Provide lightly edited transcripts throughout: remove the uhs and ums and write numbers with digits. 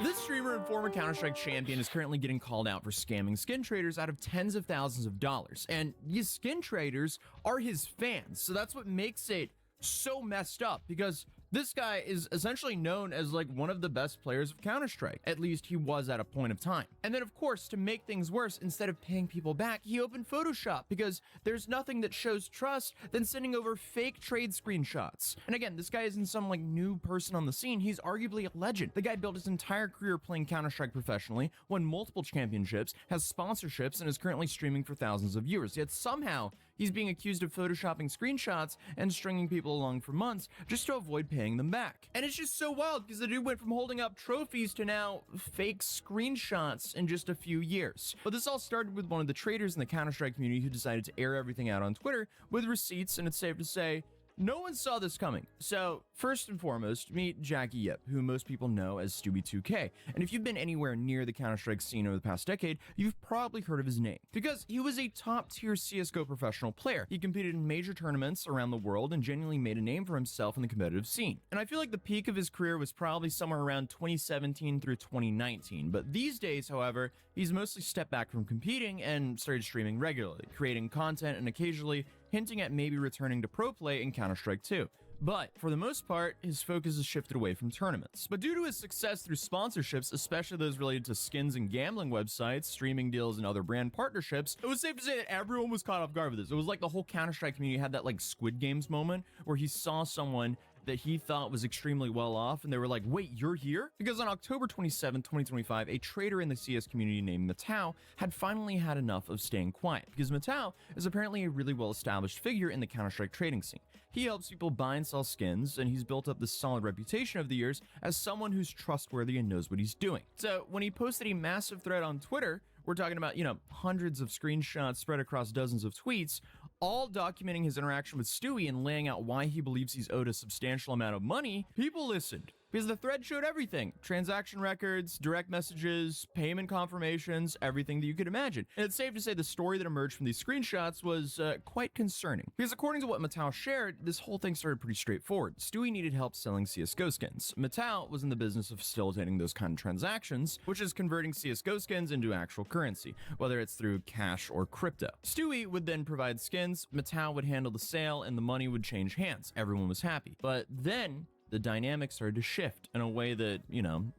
This streamer and former Counter-Strike champion is currently getting called out for scamming skin traders out of tens of thousands of dollars. And these skin traders are his fans. So that's what makes it so messed up, because this guy is essentially known as like one of the best players of Counter-Strike. At least he was at a point of time. And then of course, to make things worse, instead of paying people back, he opened Photoshop, because there's nothing that shows trust than sending over fake trade screenshots. And again, this guy isn't some like new person on the scene. He's arguably a legend. The guy built his entire career playing Counter-Strike professionally, won multiple championships, has sponsorships, and is currently streaming for thousands of viewers. Yet somehow he's being accused of photoshopping screenshots and stringing people along for months just to avoid paying them back. And it's just so wild, because the dude went from holding up trophies to now fake screenshots in just a few years. But this all started with one of the traders in the Counter-Strike community who decided to air everything out on Twitter with receipts, and it's safe to say no one saw this coming. So first and foremost, meet Jackie Yip, who most people know as Stewie2K. And if you've been anywhere near the Counter-Strike scene over the past decade, you've probably heard of his name, because he was a top-tier CSGO professional player. He competed in major tournaments around the world and genuinely made a name for himself in the competitive scene. And I feel like the peak of his career was probably somewhere around 2017 through 2019. But these days, however, he's mostly stepped back from competing and started streaming regularly, creating content and occasionally hinting at maybe returning to pro play in Counter-Strike 2. But for the most part, his focus has shifted away from tournaments. But due to his success through sponsorships, especially those related to skins and gambling websites, streaming deals, and other brand partnerships, it was safe to say that everyone was caught off guard with this. It was like the whole Counter-Strike community had that like Squid Games moment where he saw someone that he thought was extremely well off, and they were like, wait, you're here? Because on October 27, 2025, a trader in the CS community named Matau had finally had enough of staying quiet, because Matau is apparently a really well-established figure in the Counter-Strike trading scene. He helps people buy and sell skins, and he's built up this solid reputation over the years as someone who's trustworthy and knows what he's doing. So when he posted a massive thread on Twitter, we're talking about, hundreds of screenshots spread across dozens of tweets, all documenting his interaction with Stewie and laying out why he believes he's owed a substantial amount of money. People listened, because the thread showed everything: transaction records, direct messages, payment confirmations, everything that you could imagine. And it's safe to say the story that emerged from these screenshots was quite concerning. Because according to what Matau shared, this whole thing started pretty straightforward. Stewie needed help selling CSGO skins. Matau was in the business of facilitating those kind of transactions, which is converting CSGO skins into actual currency, whether it's through cash or crypto. Stewie would then provide skins, Matau would handle the sale, and the money would change hands. Everyone was happy. But then the dynamic started to shift in a way that,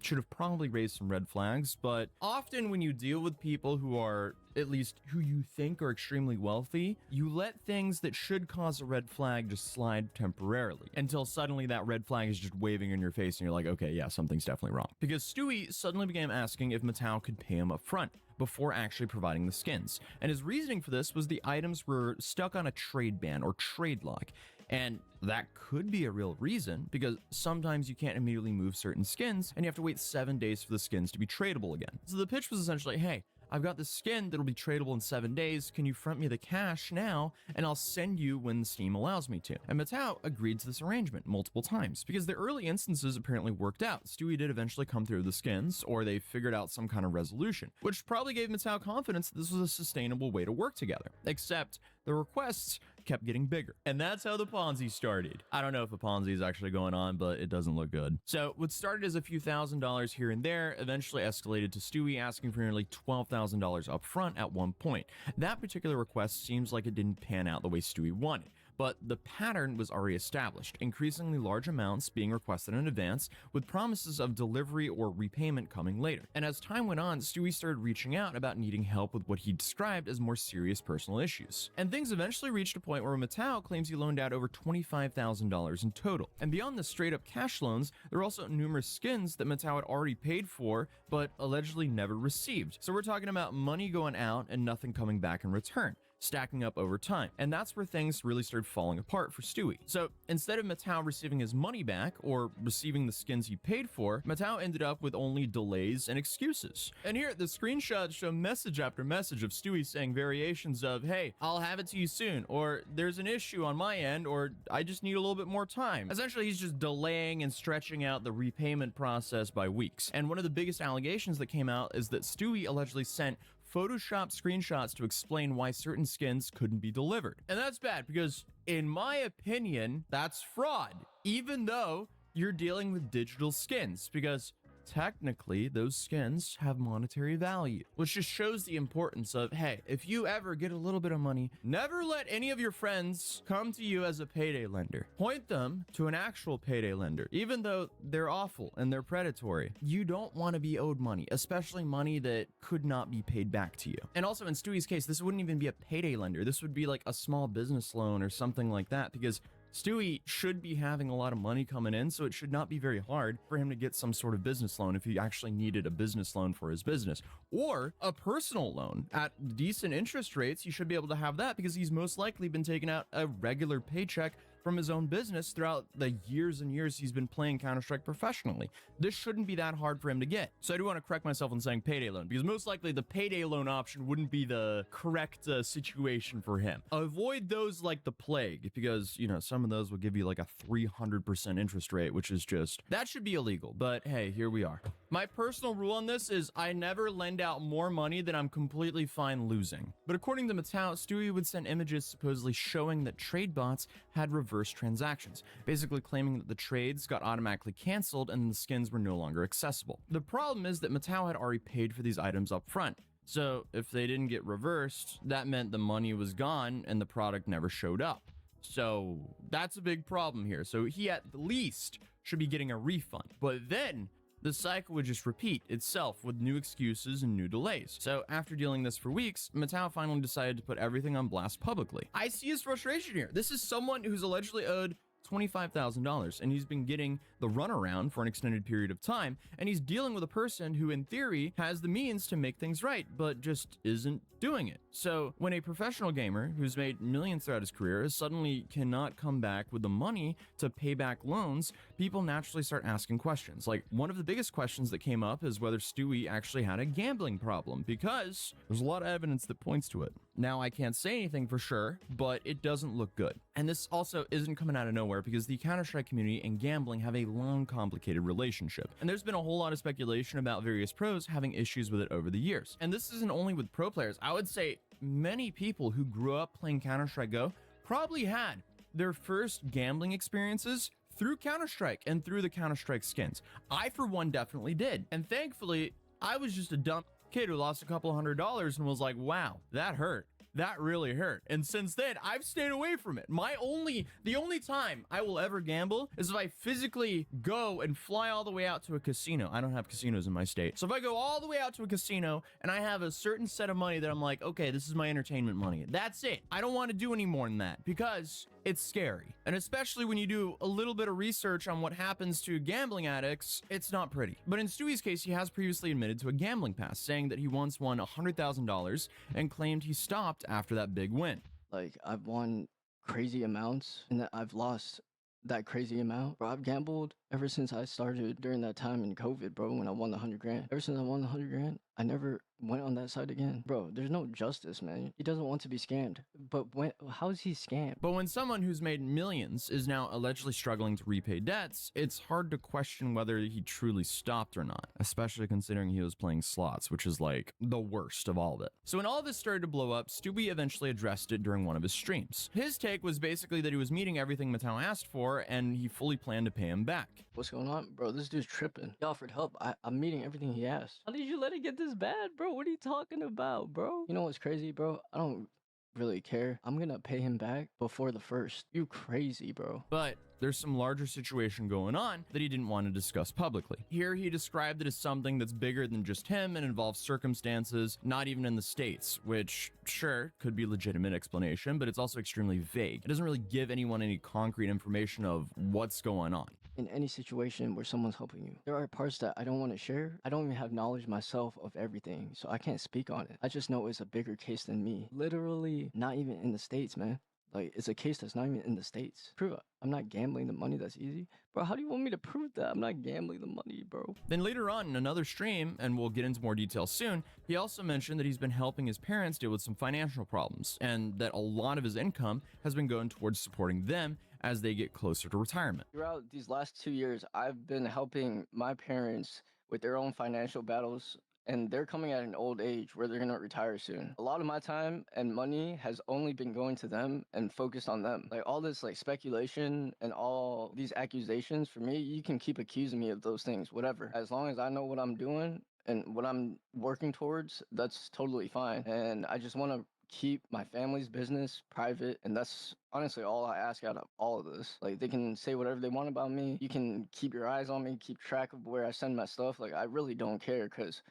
should have probably raised some red flags. But often when you deal with people who are, at least who you think are extremely wealthy, you let things that should cause a red flag just slide temporarily until suddenly that red flag is just waving in your face and you're like, okay, yeah, something's definitely wrong. Because Stewie suddenly began asking if Matau could pay him up front before actually providing the skins. And his reasoning for this was the items were stuck on a trade ban or trade lock. And that could be a real reason, because sometimes you can't immediately move certain skins and you have to wait 7 days for the skins to be tradable again. So the pitch was essentially, hey, I've got this skin that'll be tradable in 7 days. Can you front me the cash now, and I'll send you when Steam allows me to? And Matau agreed to this arrangement multiple times, because the early instances apparently worked out. Stewie did eventually come through the skins, or they figured out some kind of resolution, which probably gave Matau confidence that this was a sustainable way to work together. Except the requests kept getting bigger. And that's how the Ponzi started. I don't know if a Ponzi is actually going on, but it doesn't look good. So what started as a few $1,000s here and there eventually escalated to Stewie asking for nearly $12,000 up front at one point. That particular request seems like it didn't pan out the way Stewie wanted, but the pattern was already established, increasingly large amounts being requested in advance with promises of delivery or repayment coming later. And as time went on, Stewie started reaching out about needing help with what he described as more serious personal issues. And things eventually reached a point where Matau claims he loaned out over $25,000 in total. And beyond the straight up cash loans, there were also numerous skins that Matau had already paid for, but allegedly never received. So we're talking about money going out and nothing coming back in return, stacking up over time. And that's where things really started falling apart for Stewie. So instead of Matau receiving his money back or receiving the skins he paid for, Matau ended up with only delays and excuses. And here, the screenshots show message after message of Stewie saying variations of, hey, I'll have it to you soon, or there's an issue on my end, or I just need a little bit more time. Essentially, he's just delaying and stretching out the repayment process by weeks. And one of the biggest allegations that came out is that Stewie allegedly sent Photoshop screenshots to explain why certain skins couldn't be delivered. And that's bad, because in my opinion, that's fraud, even though you're dealing with digital skins, because technically those skins have monetary value, which just shows the importance of, hey, if you ever get a little bit of money, never let any of your friends come to you as a payday lender. Point them to an actual payday lender, even though they're awful and they're predatory. You don't want to be owed money, especially money that could not be paid back to you. And also in Stewie's case, this wouldn't even be a payday lender. This would be like a small business loan or something like that, because Stewie should be having a lot of money coming in, so it should not be very hard for him to get some sort of business loan if he actually needed a business loan for his business, or a personal loan at decent interest rates. He should be able to have that because he's most likely been taking out a regular paycheck from his own business throughout the years and years he's been playing Counter-Strike professionally. This shouldn't be that hard for him to get. So I do want to correct myself in saying payday loan, because most likely the payday loan option wouldn't be the correct situation for him. Avoid those like the plague, because, you know, some of those will give you like a 300% interest rate, which is just, that should be illegal. But hey, here we are. My personal rule on this is I never lend out more money than I'm completely fine losing. But according to Mattel, Stewie would send images supposedly showing that trade bots had reverse transactions, basically claiming that the trades got automatically canceled and the skins were no longer accessible. The problem is that Mattel had already paid for these items up front. So if they didn't get reversed, that meant the money was gone and the product never showed up. So that's a big problem here. So he at least should be getting a refund. But then the cycle would just repeat itself with new excuses and new delays. So after dealing this for weeks, Mattel finally decided to put everything on blast publicly. I see his frustration here. This is someone who's allegedly owed $25,000, and he's been getting the runaround for an extended period of time, and he's dealing with a person who in theory has the means to make things right, but just isn't doing it. So when a professional gamer who's made millions throughout his career suddenly cannot come back with the money to pay back loans, people naturally start asking questions. Like, one of the biggest questions that came up is whether Stewie actually had a gambling problem, because there's a lot of evidence that points to it. Now, I can't say anything for sure, but it doesn't look good. And this also isn't coming out of nowhere, because the Counter-Strike community and gambling have a long, complicated relationship. And there's been a whole lot of speculation about various pros having issues with it over the years. And this isn't only with pro players. I would say many people who grew up playing Counter-Strike Go probably had their first gambling experiences through Counter-Strike and through the Counter-Strike skins. I, for one, definitely did. And thankfully, I was just a dumb kid who lost a couple $100 and was like, wow, that hurt. That really hurt. And since then, I've stayed away from it. The only time I will ever gamble is if I physically go and fly all the way out to a casino. I don't have casinos in my state. So if I go all the way out to a casino and I have a certain set of money that I'm like, okay, this is my entertainment money. That's it. I don't want to do any more than that, because it's scary. And especially when you do a little bit of research on what happens to gambling addicts, it's not pretty. But in Stewie's case, he has previously admitted to a gambling past, saying that he once won $100,000 and claimed he stopped after that big win. Like, I've won crazy amounts and that I've lost that crazy amount. Bro, I've gambled ever since I started during that time in COVID, bro, when I won the 100 grand. Ever since I won the 100 grand, I never went on that side again. Bro, there's no justice, man. He doesn't want to be scammed. But how is he scammed? But when someone who's made millions is now allegedly struggling to repay debts, it's hard to question whether he truly stopped or not, especially considering he was playing slots, which is like the worst of all of it. So when all of this started to blow up, Stewie eventually addressed it during one of his streams. His take was basically that he was meeting everything Mattel asked for, and he fully planned to pay him back. What's going on? Bro, this dude's tripping. He offered help. I'm meeting everything he asked. How did you let it get this bad, bro? What are you talking about, bro? You know what's crazy, bro? I don't really care. I'm gonna pay him back before the 1st. You crazy, bro. But there's some larger situation going on that he didn't want to discuss publicly. Here he described it as something that's bigger than just him and involves circumstances not even in the States, which sure could be a legitimate explanation, but it's also extremely vague. It doesn't really give anyone any concrete information of what's going on. In any situation where someone's helping you, there are parts that I don't want to share. I don't even have knowledge myself of everything, so I can't speak on it. I just know it's a bigger case than me. Literally not even in the States, man. Like, it's a case that's not even in the States. Prove it. I'm not gambling the money. That's easy. Bro, how do you want me to prove that? I'm not gambling the money, bro. Then later on in another stream, and we'll get into more details soon, he also mentioned that he's been helping his parents deal with some financial problems, and that a lot of his income has been going towards supporting them as they get closer to retirement. Throughout these last 2 years, I've been helping my parents with their own financial battles. and they're coming at an old age where they're gonna retire soon. A lot of my time and money has only been going to them and focused on them. Like all this like speculation and all these accusations, for me, you can keep accusing me of those things, whatever. As long as I know what I'm doing and what I'm working towards, that's totally fine. And I just want to keep my family's business private, and that's honestly all I ask out of all of this. Like they can say whatever they want about me. You can keep your eyes on me, keep track of where I send my stuff. Like I really don't care because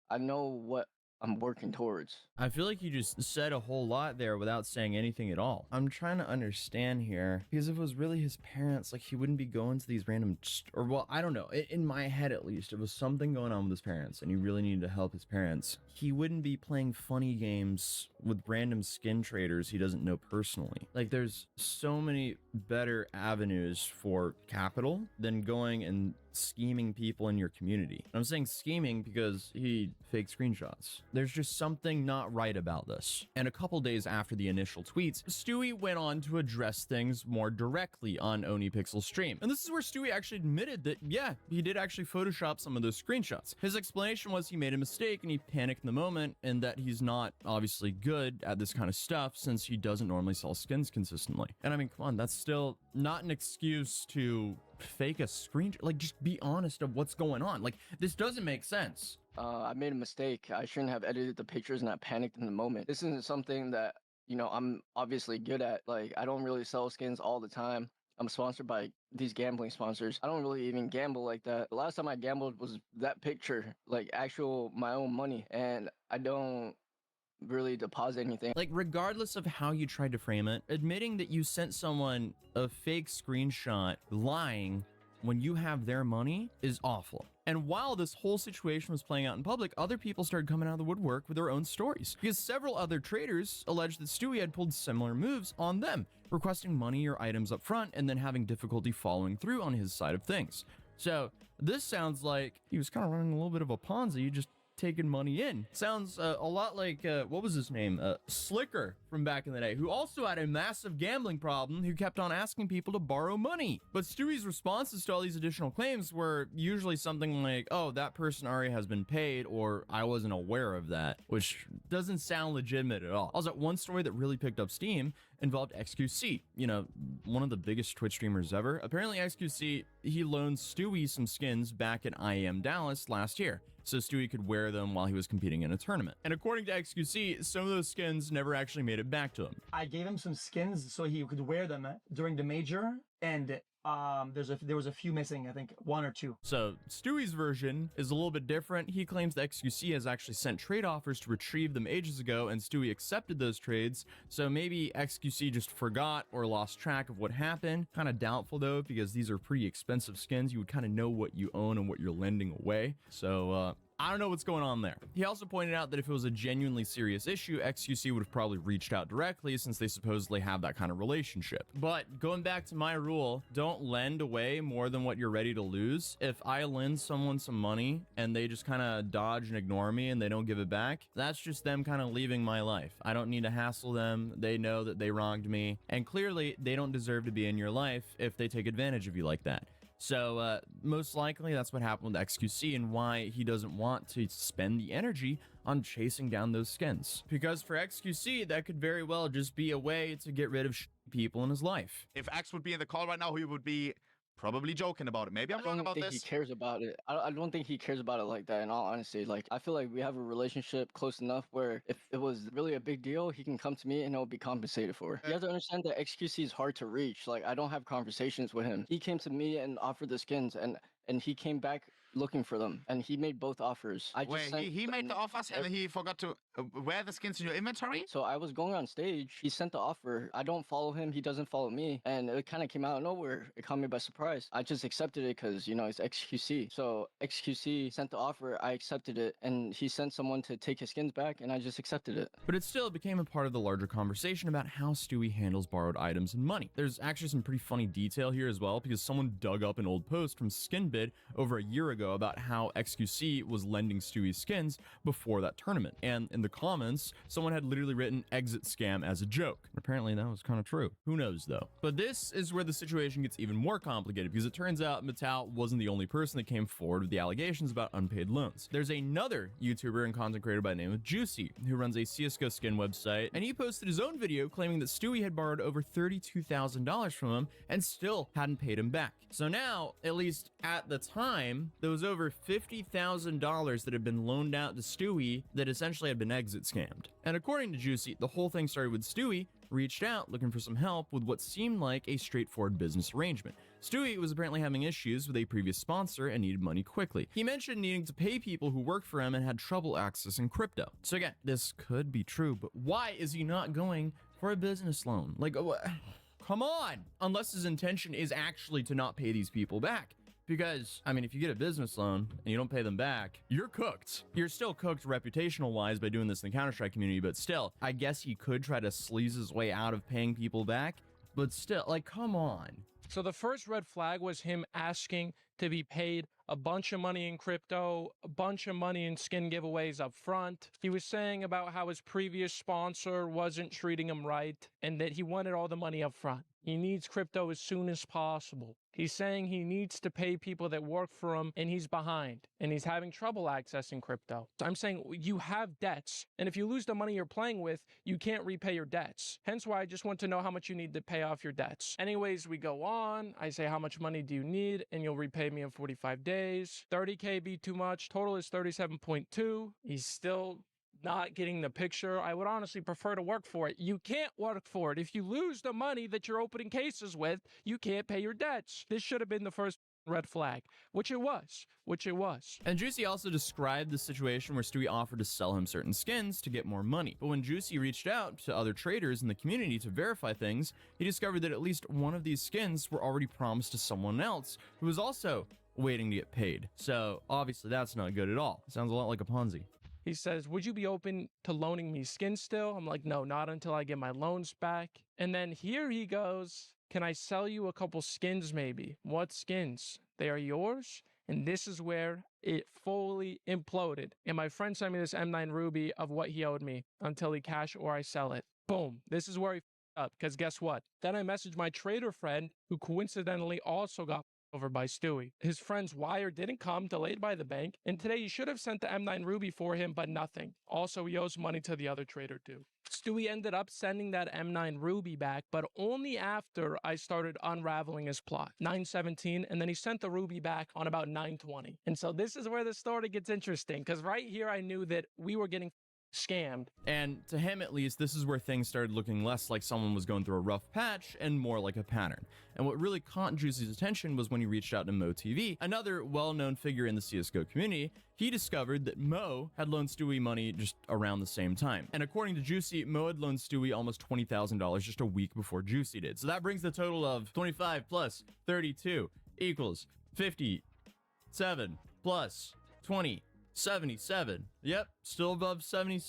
I know what I'm working towards. I feel like you just said a whole lot there without saying anything at all. I'm trying to understand here, because if it was really his parents, like he wouldn't be going to these random, or well, I don't know. In my head, at least, it was something going on with his parents, and he really needed to help his parents. He wouldn't be playing funny games with random skin traders he doesn't know personally. Like, there's so many better avenues for capital than going and scheming people in your community. I'm saying scheming because he faked screenshots. There's just something not right about this. And a couple days after the initial tweets, Stewie went on to address things more directly on OniPixel's stream. And this is where Stewie actually admitted that, yeah, he did actually Photoshop some of those screenshots. His explanation was he made a mistake and he panicked in the moment, and that he's not obviously good at this kind of stuff since he doesn't normally sell skins consistently. And I mean, come on, that's still not an excuse to fake a screen. Like, just be honest of what's going on. Like, this doesn't make sense. I made a mistake. I shouldn't have edited the pictures, and I panicked in the moment. This isn't something that, you know, I'm obviously good at. Like, I don't really sell skins all the time. I'm sponsored by these gambling sponsors. I don't really even gamble like that. The last time I gambled was that picture, like actual my own money, and I don't really deposit anything. Like, regardless of how you tried to frame it, admitting that you sent someone a fake screenshot lying when you have their money is awful. And while this whole situation was playing out in public, other people started coming out of the woodwork with their own stories, because several other traders alleged that Stewie had pulled similar moves on them, requesting money or items up front and then having difficulty following through on his side of things. So this sounds like he was kind of running a little bit of a Ponzi, just taking money in. Sounds a lot like, what was his name? Slicker from back in the day, who also had a massive gambling problem, who kept on asking people to borrow money. But Stewie's responses to all these additional claims were usually something like, oh, that person already has been paid, or I wasn't aware of that, which doesn't sound legitimate at all. Also, one story that really picked up steam involved XQC, you know, one of the biggest Twitch streamers ever. Apparently XQC, he loaned Stewie some skins back in IEM Dallas last year, so Stewie could wear them while he was competing in a tournament. And according to XQC, some of those skins never actually made it back to him. I gave him some skins so he could wear them during the major, and there was a few missing, I think 1 or 2. So Stewie's version is a little bit different. He claims that XQC has actually sent trade offers to retrieve them ages ago, and Stewie accepted those trades. So maybe XQC just forgot or lost track of what happened. Kind of doubtful though, because these are pretty expensive skins. You would kind of know what you own and what you're lending away. So I don't know what's going on there. He also pointed out that if it was a genuinely serious issue, XQC would have probably reached out directly, since they supposedly have that kind of relationship. But going back to my rule, don't lend away more than what you're ready to lose. If I lend someone some money and they just kind of dodge and ignore me and they don't give it back, that's just them kind of leaving my life. I don't need to hassle them. They know that they wronged me, and clearly they don't deserve to be in your life if they take advantage of you like that. So most likely that's what happened with XQC, and why he doesn't want to spend the energy on chasing down those skins. Because for XQC, that could very well just be a way to get rid of people in his life. If X would be in the call right now, he would be probably joking about it. Maybe I'm wrong about this. I don't think he cares about it. I don't think he cares about it like that, in all honesty. Like, I feel like we have a relationship close enough where if it was really a big deal, he can come to me and it'll be compensated for. You have to understand that XQC is hard to reach. Like, I don't have conversations with him. He came to me and offered the skins, and he came back looking for them, and he made both offers. He made the offers and he forgot to wear the skins in your inventory? So I was going on stage, he sent the offer. I don't follow him, he doesn't follow me, and it kind of came out of nowhere. It caught me by surprise. I just accepted it because, you know, it's XQC. So XQC sent the offer, I accepted it, and he sent someone to take his skins back, and I just accepted it. But it still became a part of the larger conversation about how Stewie handles borrowed items and money. There's actually some pretty funny detail here as well, because someone dug up an old post from SkinBid over a year ago about how XQC was lending Stewie skins before that tournament. And in the the comments, someone had literally written exit scam as a joke. Apparently that was kind of true. Who knows though? But this is where the situation gets even more complicated, because it turns out Mattel wasn't the only person that came forward with the allegations about unpaid loans. There's another YouTuber and content creator by the name of Juicy, who runs a CSGO skin website, and he posted his own video claiming that Stewie had borrowed over $32,000 from him and still hadn't paid him back. So now, at least at the time, there was over $50,000 that had been loaned out to Stewie that essentially had been exit scammed. And according to Juicy, the whole thing started with Stewie reached out looking for some help with what seemed like a straightforward business arrangement. Stewie was apparently having issues with a previous sponsor and needed money quickly. He mentioned needing to pay people who worked for him and had trouble accessing crypto. So again, this could be true, but why is he not going for a business loan? Like, come on! Unless his intention is actually to not pay these people back. Because, I mean, if you get a business loan and you don't pay them back, you're cooked. You're still cooked reputational-wise by doing this in the Counter-Strike community, but still, I guess he could try to sleaze his way out of paying people back, but still, like, come on. So the first red flag was him asking to be paid a bunch of money in crypto, a bunch of money in skin giveaways up front. He was saying about how his previous sponsor wasn't treating him right and that he wanted all the money up front. He needs crypto as soon as possible. He's saying he needs to pay people that work for him and he's behind and he's having trouble accessing crypto. So I'm saying you have debts, and if you lose the money you're playing with, you can't repay your debts. Hence why I just want to know how much you need to pay off your debts. Anyways, we go on. I say, how much money do you need? And you'll repay me in 45 days. 30K be too much. Total is 37.2. He's still not getting the picture. I would honestly prefer to work for it. You can't work for it. If you lose the money that you're opening cases with, you can't pay your debts. This should have been the first red flag, which it was. And Juicy also described the situation where Stewie offered to sell him certain skins to get more money. But when Juicy reached out to other traders in the community to verify things, he discovered that at least one of these skins were already promised to someone else who was also waiting to get paid. So obviously that's not good at all. It sounds a lot like a Ponzi. He says, would you be open to loaning me skins still? I'm like, no, not until I get my loans back. And then here he goes, can I sell you a couple skins maybe? What skins? They are yours? And this is where it fully imploded. And my friend sent me this M9 Ruby of what he owed me until he cash or I sell it. Boom. This is where he up, because guess what? Then I messaged my trader friend who coincidentally also got over by Stewie. His friend's wire didn't come, delayed by the bank, and today he should have sent the M9 Ruby for him, but nothing. Also, he owes money to the other trader too. Stewie ended up sending that M9 Ruby back, but only after I started unraveling his plot. 9:17, and then he sent the Ruby back on about 9:20. And so this is where the story gets interesting, because right here I knew that we were getting scammed. And to him, at least, this is where things started looking less like someone was going through a rough patch and more like a pattern. And what really caught Juicy's attention was when he reached out to Mo TV, another well-known figure in the CSGO community. He discovered that Mo had loaned Stewie money just around the same time. And according to Juicy, Mo had loaned Stewie almost $20,000 just a week before Juicy did. So that brings the total of 25 plus 32 equals 57 plus 20. 77. Yep, still above 70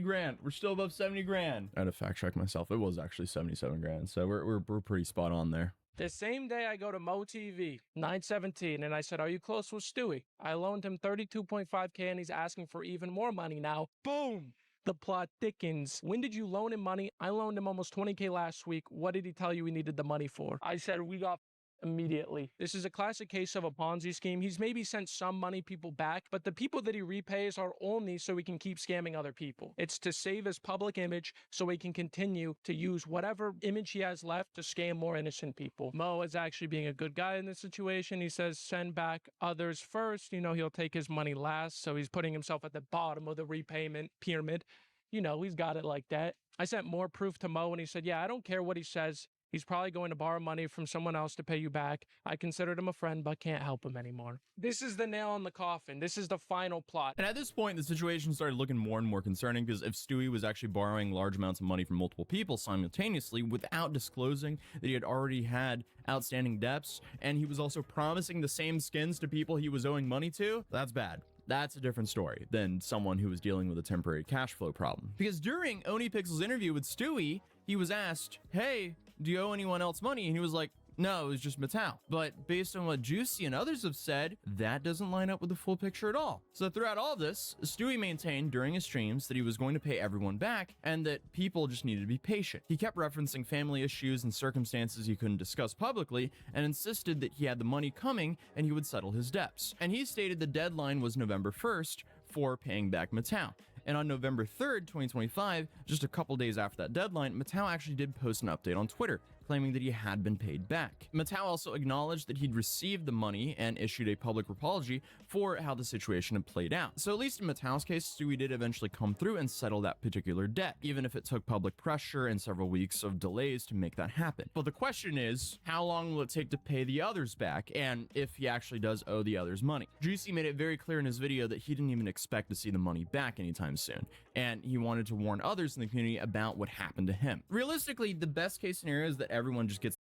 grand. We're still above 70 grand. I had to fact check myself. It was actually 77 grand. So we're pretty spot on there. The same day I go to Mo TV, 9:17, and I said, are you close with Stewie? I loaned him 32.5K and he's asking for even more money now. Boom! The plot thickens. When did you loan him money? I loaned him almost 20K last week. What did he tell you he needed the money for? I said, we got immediately. This is a classic case of a Ponzi scheme. He's maybe sent some money people back, but the people that he repays are only so he can keep scamming other people. It's to save his public image so he can continue to use whatever image he has left to scam more innocent people. Mo is actually being a good guy in this situation. He says send back others first. You know, he'll take his money last, so he's putting himself at the bottom of the repayment pyramid. You know, he's got it like that. I sent more proof to Mo and he said, yeah, I don't care what he says. He's probably going to borrow money from someone else to pay you back. I considered him a friend, but can't help him anymore. This is the nail in the coffin. This is the final plot. And at this point, the situation started looking more and more concerning, because if Stewie was actually borrowing large amounts of money from multiple people simultaneously without disclosing that he had already had outstanding debts, and he was also promising the same skins to people he was owing money to, that's bad. That's a different story than someone who was dealing with a temporary cash flow problem. Because during OniPixel's interview with Stewie, he was asked, hey, do you owe anyone else money? And he was like, No, it was just Mattel. But based on what Juicy and others have said, that doesn't line up with the full picture at all. So throughout all this, Stewie maintained during his streams that he was going to pay everyone back and that people just needed to be patient. He kept referencing family issues and circumstances he couldn't discuss publicly and insisted that he had the money coming and he would settle his debts. And he stated the deadline was November 1st for paying back Mattel. And on November 3rd, 2025, just a couple days after that deadline, Mattel actually did post an update on Twitter, claiming that he had been paid back. Mattel also acknowledged that he'd received the money and issued a public apology for how the situation had played out. So at least in Mattel's case, Stewie did eventually come through and settle that particular debt, even if it took public pressure and several weeks of delays to make that happen. But the question is, how long will it take to pay the others back, and if he actually does owe the others money? Juicy made it very clear in his video that he didn't even expect to see the money back anytime soon, and he wanted to warn others in the community about what happened to him. Realistically, the best case scenario is that everyone just gets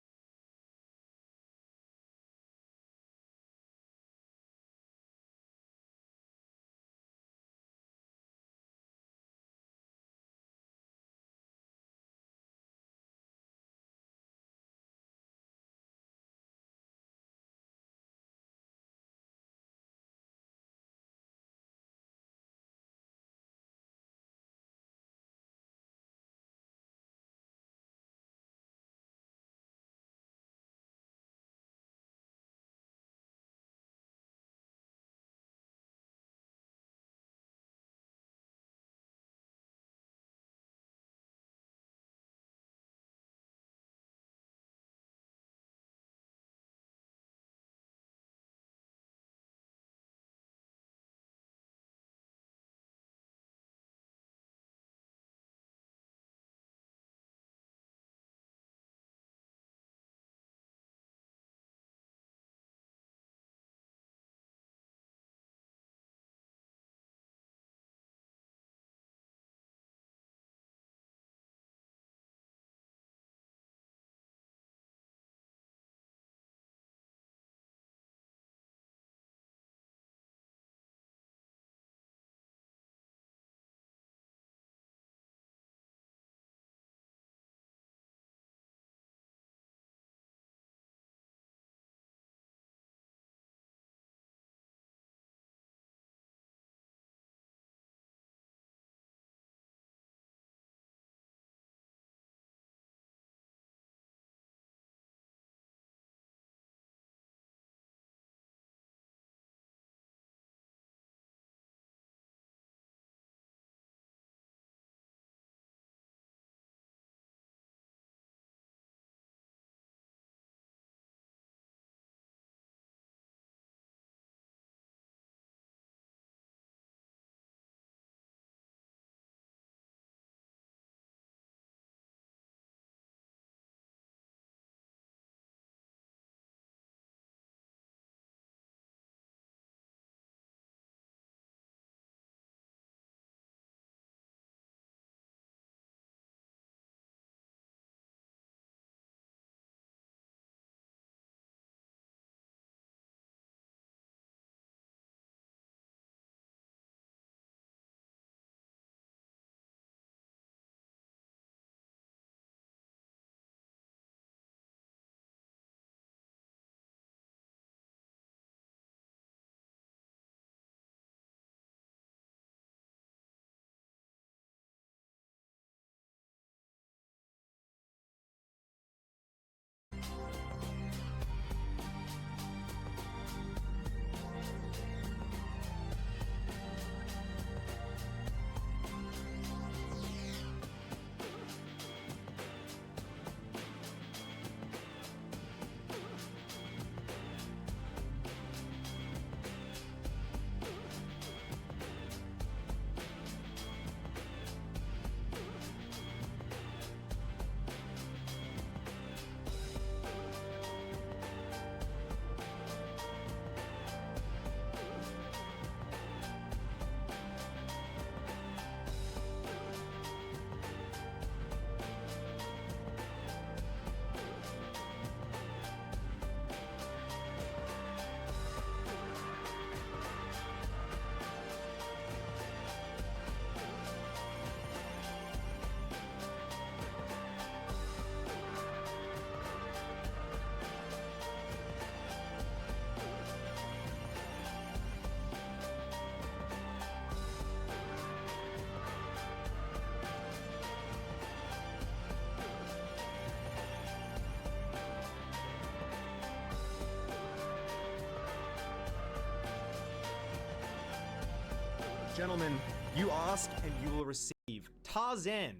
gentlemen, you ask and you will receive. Tarzan,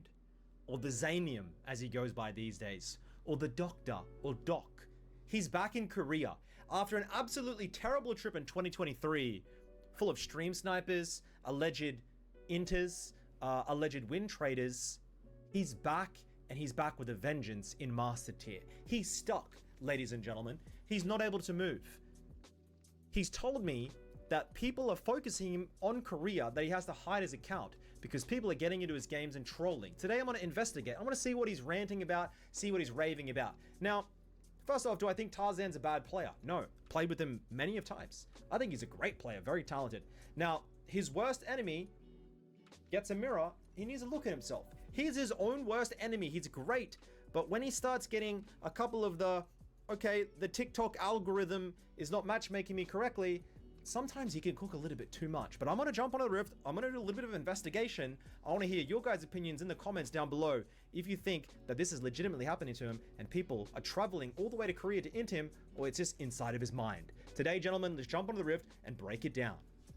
or the Zanium as he goes by these days, or the Doctor, or Doc. He's back in Korea after an absolutely terrible trip in 2023, full of stream snipers, alleged inters, alleged win traders. He's back, and he's back with a vengeance in Master Tier. He's stuck, ladies and gentlemen. He's not able to move. He's told me that people are focusing on Korea, that he has to hide his account because people are getting into his games and trolling. Today I'm going to investigate. I want to see what he's ranting about, see what he's raving about. Now, first off, do I think Tarzan's a bad player? No. Played with him many of times. I think he's a great player, very talented. Now, his worst enemy gets a mirror. He needs to look at himself. He's his own worst enemy. He's great. But when he starts getting a couple of the TikTok algorithm is not matchmaking me correctly, sometimes he can cook a little bit too much. But I'm going to jump on the rift. I'm going to do a little bit of investigation. I want to hear your guys' opinions in the comments down below if you think that this is legitimately happening to him and people are traveling all the way to Korea to int him, or it's just inside of his mind. Today, gentlemen, let's jump onto the rift and break it down.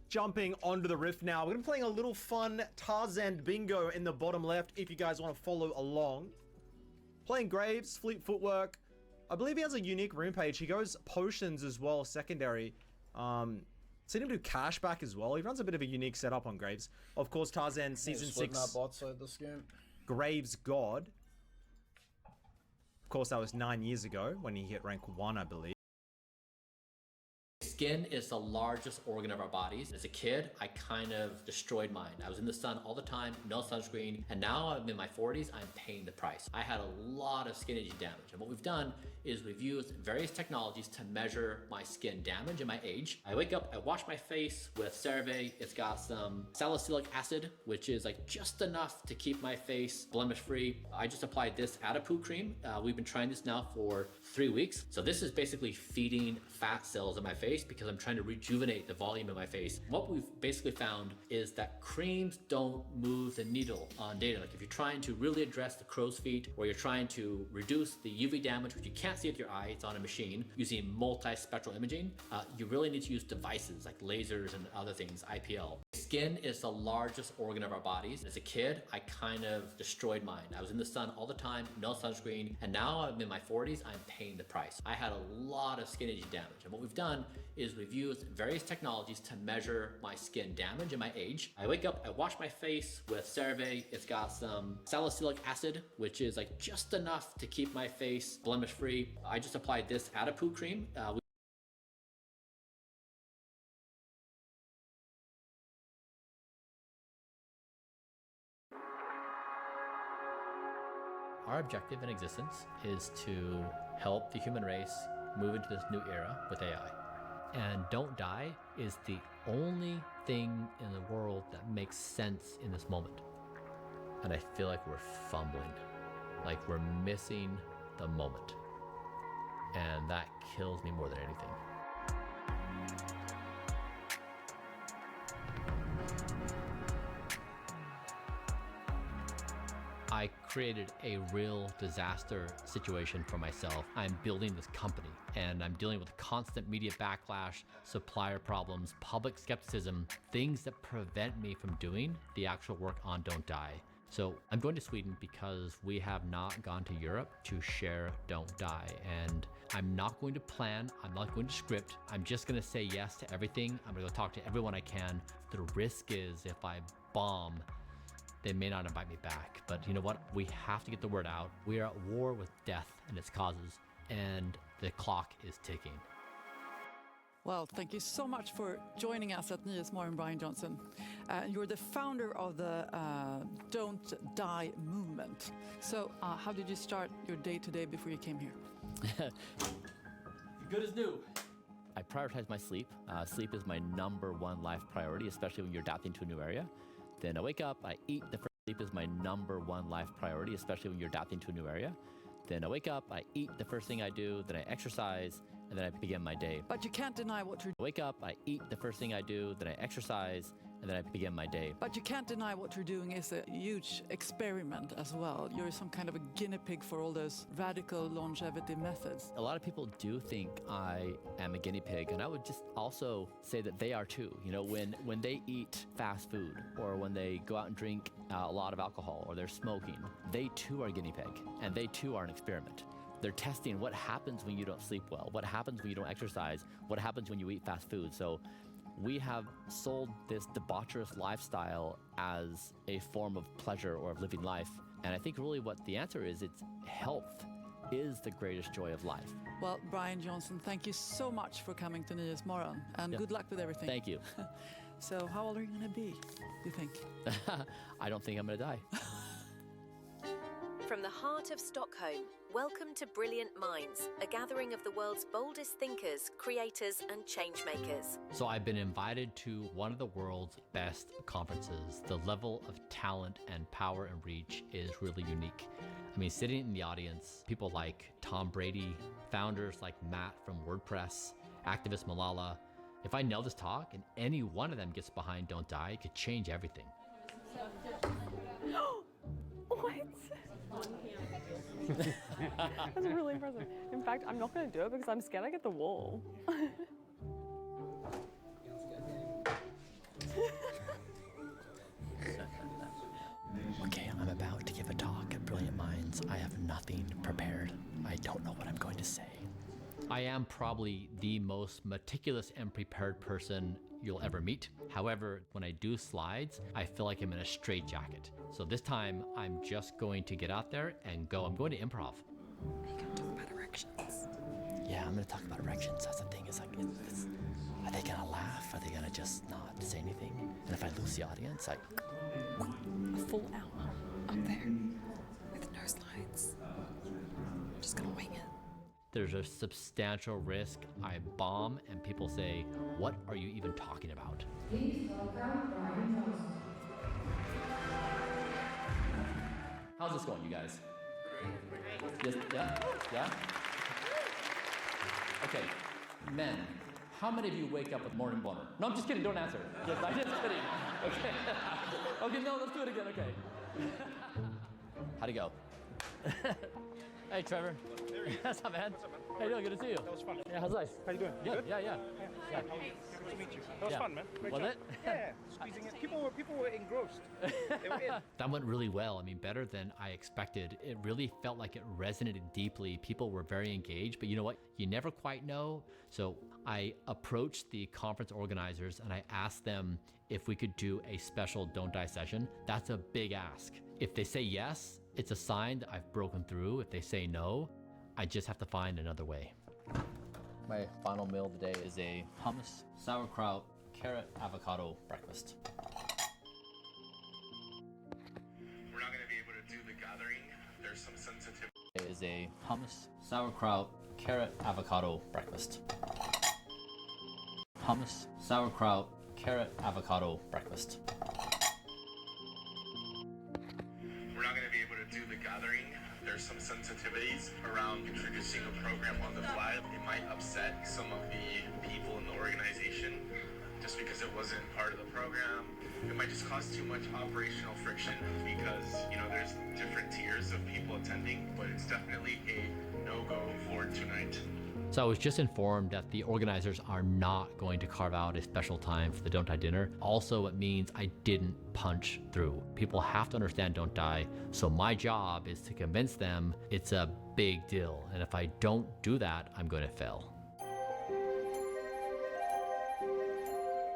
Jumping onto the rift now. We're going to be playing a little fun Tarzan bingo in the bottom left if you guys want to follow along. Playing Graves, Fleet Footwork. I believe he has a unique rune page. He goes potions as well, secondary. Seen him do cashback as well. He runs a bit of a unique setup on Graves. Of course, Tarzan season 6. Bot side this game. Graves God. Of course, that was 9 years ago when he hit rank 1, I believe. Skin is the largest organ of our bodies. As a kid, I kind of destroyed mine. I was in the sun all the time, no sunscreen, and now I'm in my 40s, I'm paying the price. I had a lot of skin aging damage, and what we've done is we've used various technologies to measure my skin damage and my age. I wake up, I wash my face with CeraVe. It's got some salicylic acid, which is like just enough to keep my face blemish free. I just applied this Adipoo cream. We've been trying this now for 3 weeks. So this is basically feeding fat cells in my face because I'm trying to rejuvenate the volume in my face. What we've basically found is that creams don't move the needle on data. Like if you're trying to really address the crow's feet, or you're trying to reduce the UV damage, which you can't see with your eye, it's on a machine, using multi-spectral imaging, you really need to use devices like lasers and other things, IPL. Skin is the largest organ of our bodies. As a kid, I kind of destroyed mine. I was in the sun all the time, no sunscreen, and now I'm in my 40s, I'm paying the price. I had a lot of skin aging damage, and what we've done is we've used various technologies to measure my skin damage and my age. I wake up, I wash my face with CeraVe. It's got some salicylic acid, which is like just enough to keep my face blemish free. I just applied this Adipoo cream. Our objective in existence is to help the human race move into this new era with AI. And don't die is the only thing in the world that makes sense in this moment. And I feel like we're fumbling, like we're missing the moment. And that kills me more than anything. I created a real disaster situation for myself. I'm building this company and I'm dealing with constant media backlash, supplier problems, public skepticism, things that prevent me from doing the actual work on Don't Die. So I'm going to Sweden because we have not gone to Europe to share Don't Die. And I'm not going to plan, I'm not going to script. I'm just gonna say yes to everything. I'm gonna go talk to everyone I can. The risk is if I bomb, they may not invite me back. But you know what? We have to get the word out. We are at war with death and its causes, and the clock is ticking. Well, thank you so much for joining us at Nyhetsmorgon, Brian Johnson. You're the founder of the Don't Die movement. So how did you start your day-to-day before you came here? Good as new. I prioritize my sleep. Sleep is my #1 life priority, especially when you're adapting to a new area. Then I wake up, I eat. The first sleep is my #1 life priority, especially when you're adapting to a new area. Then I wake up, I eat the first thing I do, then I exercise, and then I begin my day. But you can't deny what you're I wake up, I eat the first thing I do, then I exercise, and then I begin my day. But you can't deny what you're doing is a huge experiment as well. You're some kind of a guinea pig for all those radical longevity methods. A lot of people do think I am a guinea pig, and I would just also say that they are too. You know, when they eat fast food, or when they go out and drink a lot of alcohol, or they're smoking, they too are a guinea pig, and they too are an experiment. They're testing what happens when you don't sleep well, what happens when you don't exercise, what happens when you eat fast food. So we have sold this debaucherous lifestyle as a form of pleasure or of living life. And I think really what the answer is, it's health is the greatest joy of life. Well, Brian Johnson, thank you so much for coming to Nyhetsmorgon, and good luck with everything. Thank you. So how old are you going to be, do you think? I don't think I'm going to die. From the heart of Stockholm, welcome to Brilliant Minds, a gathering of the world's boldest thinkers, creators, and changemakers. So I've been invited to one of the world's best conferences. The level of talent and power and reach is really unique. I mean, sitting in the audience, people like Tom Brady, founders like Matt from WordPress, activist Malala. If I nail this talk and any one of them gets behind Don't Die, it could change everything. What? That's really impressive. In fact, I'm not going to do it because I'm scared I get the wall. Okay, I'm about to give a talk at Brilliant Minds. I have nothing prepared. I don't know what I'm going to say. I am probably the most meticulous and prepared person you'll ever meet. However, when I do slides, I feel like I'm in a straitjacket. So this time, I'm just going to get out there and go. I'm going to improv. Are you going to talk about erections? Yeah, I'm going to talk about erections. That's the thing. It's like, are they going to laugh? Are they going to just not say anything? And if I lose the audience, A full hour up there with no slides. I'm just going to wing it. There's a substantial risk I bomb and people say, what are you even talking about? Please welcome Borov9. how's this going, you guys? Yes, yeah? Okay, men, how many of you wake up with morning boner? No, I'm just kidding, don't answer. Yes, I'm just kidding. Okay. Okay, no, let's do it again, okay. How'd it go? Hey, Trevor. What's up, man? Hey, yo, good to see you. That was fun. Yeah, how's life? How you doing? Good? Yeah. Good to meet you. That was fun, man. Great Was job. it? Yeah, squeezing it. People were engrossed. They were in. That went really well. I mean, better than I expected. It really felt like it resonated deeply. People were very engaged, but you know what? You never quite know. So I approached the conference organizers and I asked them if we could do a special Don't Die session. That's a big ask. If they say yes, it's a sign that I've broken through. If they say no, I just have to find another way. My final meal of the day is a hummus, sauerkraut, carrot, avocado breakfast. We're not going to be able to do the gathering. There's some sensitivity. It is a hummus, sauerkraut, carrot, avocado breakfast. Hummus, sauerkraut, carrot, avocado breakfast. We're not going to be able to do the gathering. There's some sensitivities around introducing a program on the fly. It might upset some of the people in the organization just because it wasn't part of the program. It might just cause too much operational friction because, you know, there's different tiers of people attending, but it's definitely a no-go for tonight. So I was just informed that the organizers are not going to carve out a special time for the Don't Die dinner. Also, it means I didn't punch through. People have to understand Don't Die, so my job is to convince them it's a big deal. And if I don't do that, I'm going to fail.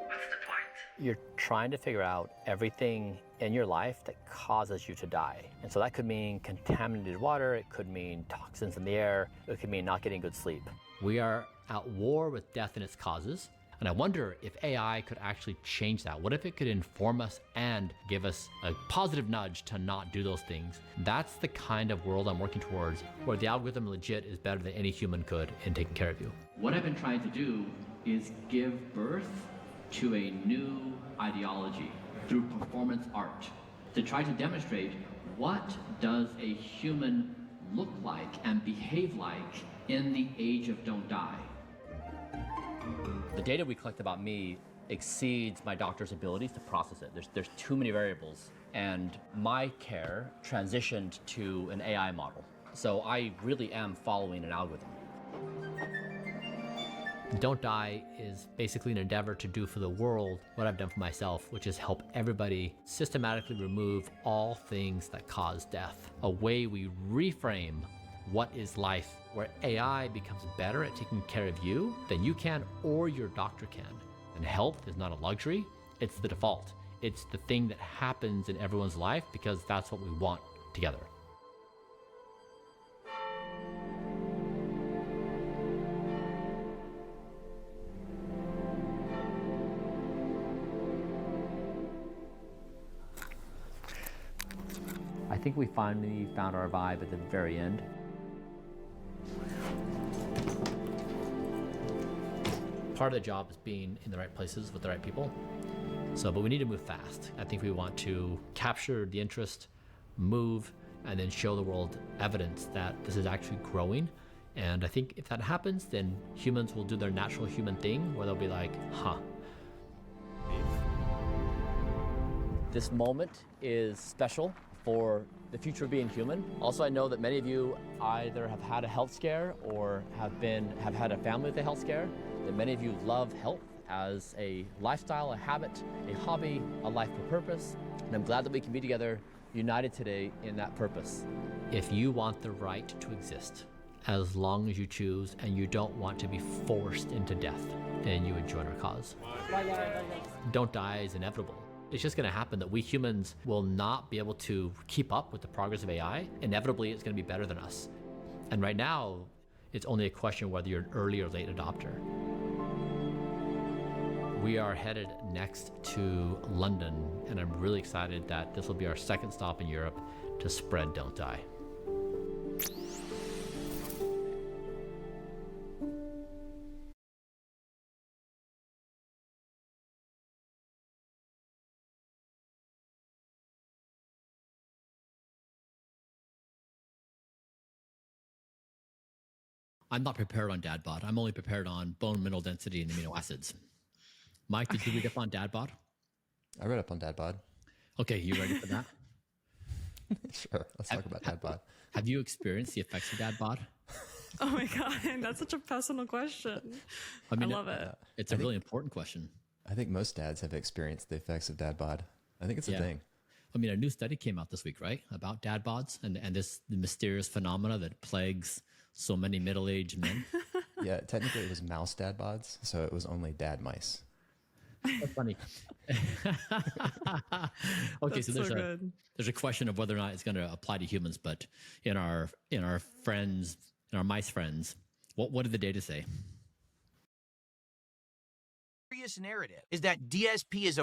What's the point? You're trying to figure out everything in your life that causes you to die. And so that could mean contaminated water, it could mean toxins in the air, it could mean not getting good sleep. We are at war with death and its causes, and I wonder if AI could actually change that. What if it could inform us and give us a positive nudge to not do those things? That's the kind of world I'm working towards, where the algorithm legit is better than any human could in taking care of you. What I've been trying to do is give birth to a new ideology through performance art, to try to demonstrate what does a human look like and behave like in the age of Don't Die. The data we collect about me exceeds my doctor's abilities to process it. There's too many variables. And my care transitioned to an AI model. So I really am following an algorithm. Don't Die is basically an endeavor to do for the world what I've done for myself, which is help everybody systematically remove all things that cause death. A way we reframe what is life, where AI becomes better at taking care of you than you can or your doctor can. And health is not a luxury, it's the default. It's the thing that happens in everyone's life because that's what we want together. I think we finally found our vibe at the very end. Part of the job is being in the right places with the right people. But we need to move fast. I think we want to capture the interest, move, and then show the world evidence that this is actually growing. And I think if that happens, then humans will do their natural human thing where they'll be like, huh. This moment is special for the future of being human. Also, I know that many of you either have had a health scare or have had a family with a health scare, that many of you love health as a lifestyle, a habit, a hobby, a life for purpose. And I'm glad that we can be together, united today in that purpose. If you want the right to exist, as long as you choose and you don't want to be forced into death, then you would join our cause. Don't Die is inevitable. It's just gonna happen that we humans will not be able to keep up with the progress of AI. Inevitably, it's gonna be better than us. And right now, it's only a question of whether you're an early or late adopter. We are headed next to London, and I'm really excited that this will be our second stop in Europe to spread Don't Die. I'm not prepared on DadBod. I'm only prepared on bone mineral density and amino acids. Mike, did you read up on DadBod? I read up on DadBod. Okay, you ready for that? Sure, let's talk about DadBod. Have you experienced the effects of DadBod? Oh my God, that's such a personal question. I love it. It's a really important question. I think most dads have experienced the effects of DadBod. I think it's a thing. I mean, a new study came out this week, right? About DadBods and the mysterious phenomena that plagues so many middle-aged men. Yeah, technically it was mouse DadBods, so it was only dad mice. That's funny. Okay, so there's a question of whether or not it's going to apply to humans, but in our mice friends, what did the data say? Narrative is that DSP is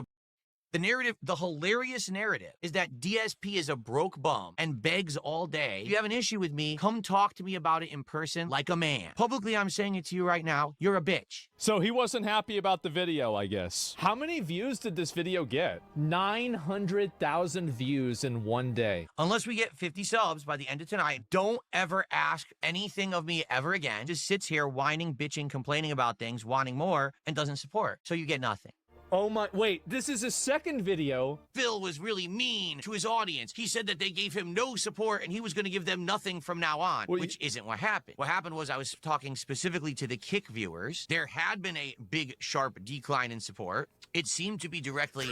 the hilarious narrative is that DSP is a broke bum and begs all day. If you have an issue with me, come talk to me about it in person like a man. Publicly, I'm saying it to you right now. You're a bitch. So he wasn't happy about the video, I guess. How many views did this video get? 900,000 views in one day. Unless we get 50 subs by the end of tonight, don't ever ask anything of me ever again. Just sits here whining, bitching, complaining about things, wanting more, and doesn't support. So you get nothing. Oh my, wait, this is a second video. Phil was really mean to his audience. He said that they gave him no support and he was going to give them nothing from now on, which isn't what happened. What happened was I was talking specifically to the Kick viewers. There had been a big, sharp decline in support. It seemed to be directly...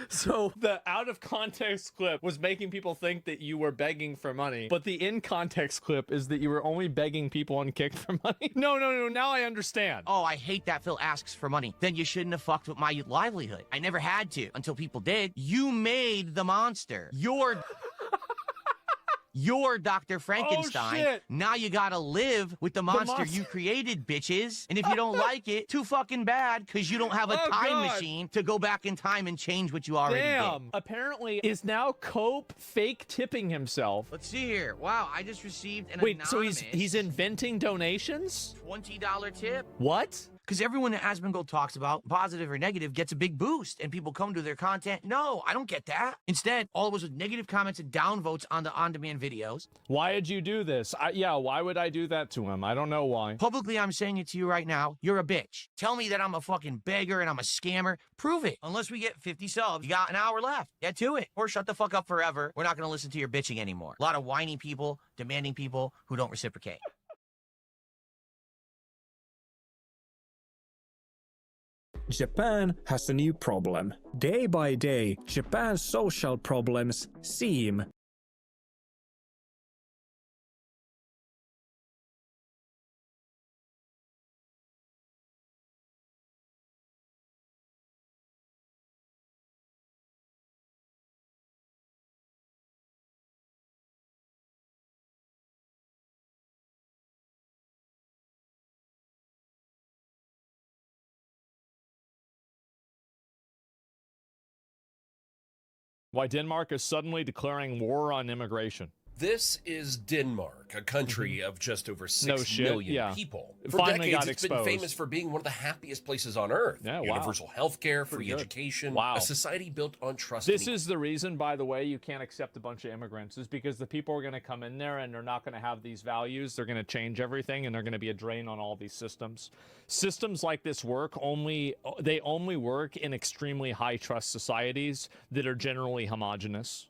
So the out-of-context clip was making people think that you were begging for money, but the in-context clip is that you were only begging people on Kick for money? No, now I understand. Oh, I hate that Phil asks for money. Then you shouldn't have fucked with my livelihood. I never had to until people did. You made the monster. You're Dr. Frankenstein. Oh, shit. Now you gotta live with the monster you created, bitches. And if you don't like it, too fucking bad, because you don't have a time machine to go back in time and change what you already did. Apparently, is now Cope fake tipping himself? Let's see here. Wow, I just received an Wait, anonymous... so he's inventing donations? $20 tip. What? because everyone that Asmongold talks about, positive or negative, gets a big boost and people come to their content. No, I don't get that. Instead, all of us with negative comments and downvotes on the on-demand videos. Why did you do this? Yeah, why would I do that to him? I don't know why. Publicly, I'm saying it to you right now. You're a bitch. Tell me that I'm a fucking beggar and I'm a scammer. Prove it. Unless we get 50 subs, you got an hour left. Get to it. Or shut the fuck up forever. We're not going to listen to your bitching anymore. A lot of whiny people, demanding people who don't reciprocate. Japan has a new problem. Day by day, Japan's social problems seem why Denmark is suddenly declaring war on immigration. This is Denmark, a country of just over 6 million people. For Finally decades, got it's been exposed. famous for being one of the happiest places on earth. Yeah, wow. Universal health care, free Pretty good. education, Wow. a society built on trust. This is the reason, by the way, you can't accept a bunch of immigrants, is because the people are going to come in there and they're not going to have these values. They're going to change everything, and they're going to be a drain on all these systems. Systems like this work only work in extremely high trust societies that are generally homogenous.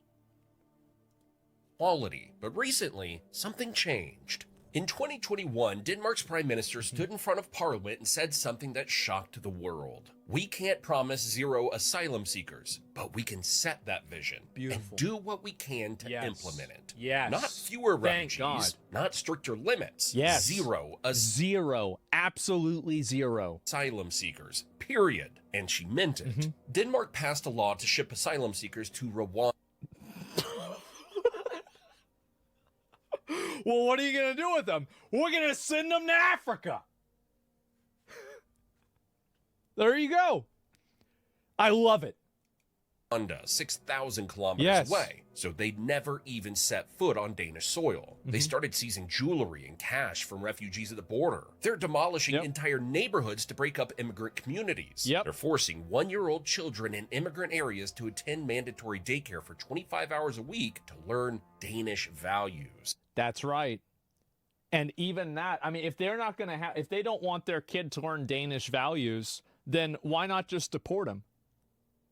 Quality. But recently, something changed. In 2021, Denmark's prime minister stood in front of parliament and said something that shocked the world. We can't promise zero asylum seekers, but we can set that vision and do what we can to implement it. Yes. Not fewer Thank refugees, God. not stricter limits. Yes. Zero. Absolutely zero. Asylum seekers, period. And she meant it. Denmark passed a law to ship asylum seekers to Rwanda. Well, what are you going to do with them? We're going to send them to Africa. There you go. I love it. 6,000 kilometers away, so they'd never even set foot on Danish soil. They started seizing jewelry and cash from refugees at the border. They're demolishing entire neighborhoods to break up immigrant communities. They're forcing 1-year-old children in immigrant areas to attend mandatory daycare for 25 hours a week to learn Danish values. That's right. And even that, I mean, if they're not going to have, if they don't want their kid to learn Danish values, then why not just deport them?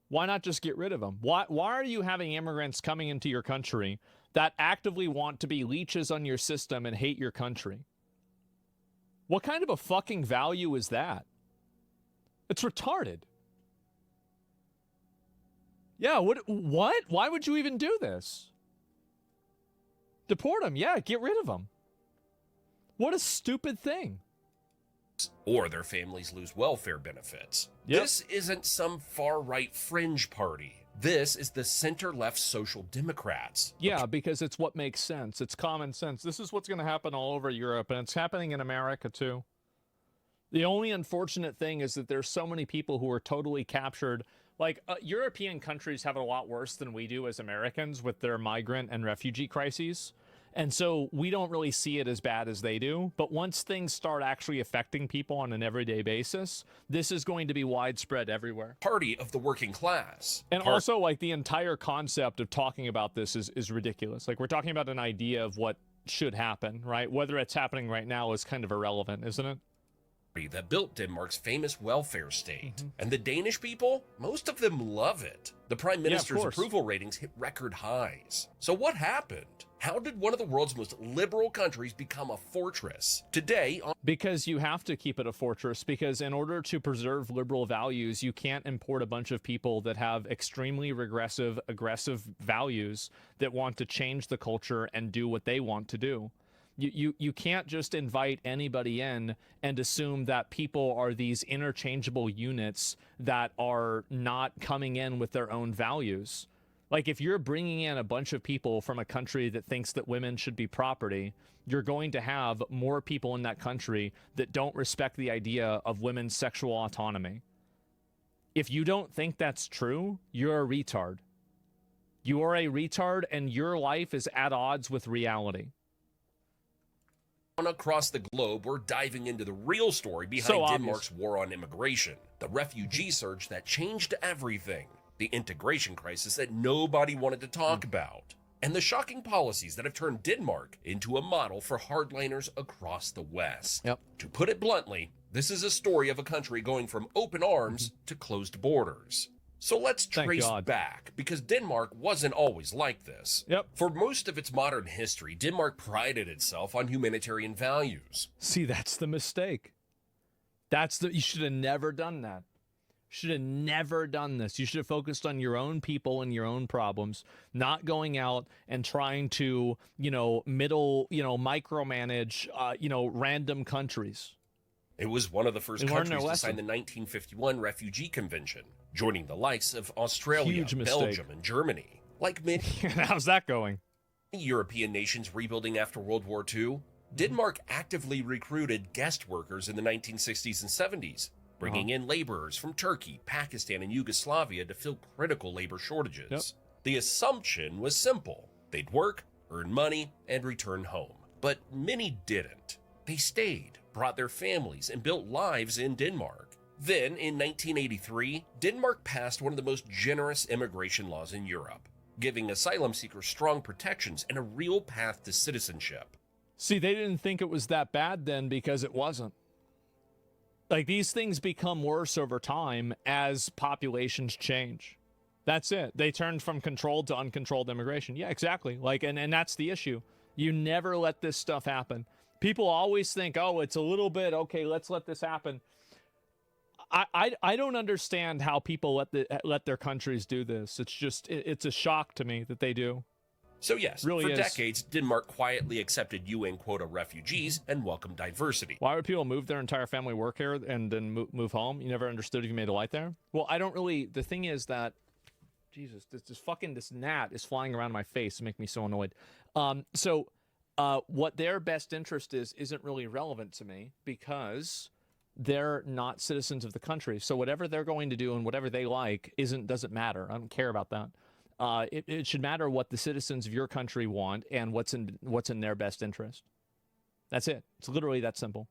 Why not just get rid of them? Why are you having immigrants coming into your country that actively want to be leeches on your system and hate your country? What kind of a fucking value is that? It's retarded. Yeah, what? Why would you even do this? Deport them. Yeah, get rid of them. What a stupid thing. Or their families lose welfare benefits. This isn't some far-right fringe party. This is the center-left Social Democrats. Yeah, because it's what makes sense. It's common sense. This is what's going to happen all over Europe, and it's happening in America, too. The only unfortunate thing is that there's so many people who are totally captured. Like, European countries have it a lot worse than we do as Americans with their migrant and refugee crises. And so we don't really see it as bad as they do. But once things start actually affecting people on an everyday basis, this is going to be widespread everywhere. Party of the working class. And also, like, the entire concept of talking about this is ridiculous. Like, we're talking about an idea of what should happen, right? Whether it's happening right now is kind of irrelevant, isn't it? That built Denmark's famous welfare state. And the Danish people, most of them love it. The prime minister's approval ratings hit record highs. So what happened? How did one of the world's most liberal countries become a fortress? Today, because you have to keep it a fortress, because in order to preserve liberal values, you can't import a bunch of people that have extremely regressive, aggressive values that want to change the culture and do what they want to do. You can't just invite anybody in and assume that people are these interchangeable units that are not coming in with their own values. Like, if you're bringing in a bunch of people from a country that thinks that women should be property, you're going to have more people in that country that don't respect the idea of women's sexual autonomy. If you don't think that's true, you're a retard. You are a retard, and your life is at odds with reality. across the globe, we're diving into the real story behind Denmark's war on immigration, the refugee surge that changed everything, the integration crisis that nobody wanted to talk about, and the shocking policies that have turned Denmark into a model for hardliners across the West. To put it bluntly, this is a story of a country going from open arms to closed borders. So let's trace back, because Denmark wasn't always like this. For most of its modern history, Denmark prided itself on humanitarian values. See, that's the mistake. You should have never done that. Should have never done this. You should have focused on your own people and your own problems, not going out and trying to, micromanage, random countries. It was one of the first countries to sign the 1951 Refugee Convention, joining the likes of Australia, Belgium, and Germany. Like many how's that going? European nations rebuilding after World War II, Denmark actively recruited guest workers in the 1960s and 70s, bringing in laborers from Turkey, Pakistan, and Yugoslavia to fill critical labor shortages. The assumption was simple. They'd work, earn money, and return home. But many didn't. They stayed, brought their families, and built lives in Denmark. Then, in 1983, Denmark passed one of the most generous immigration laws in Europe, giving asylum seekers strong protections and a real path to citizenship. See, they didn't think it was that bad then because it wasn't. Like, these things become worse over time as populations change. That's it. They turned from controlled to uncontrolled immigration. Yeah, exactly. Like, and that's the issue. You never let this stuff happen. People always think, oh, it's a little bit, okay, let's let this happen. I don't understand how people let their countries do this. It's just, it's a shock to me that they do. So yes, for decades, Denmark quietly accepted UN quota refugees and welcomed diversity. Why would people move their entire family, work here, and then move home? You never understood if you made a light there? Well, I don't really, the thing is that, Jesus, this gnat is flying around my face to make me so annoyed. What their best interest isn't really relevant to me because they're not citizens of the country. So whatever they're going to do and whatever they like doesn't matter. I don't care about that. It should matter what the citizens of your country want and what's in their best interest. That's it. It's literally that simple.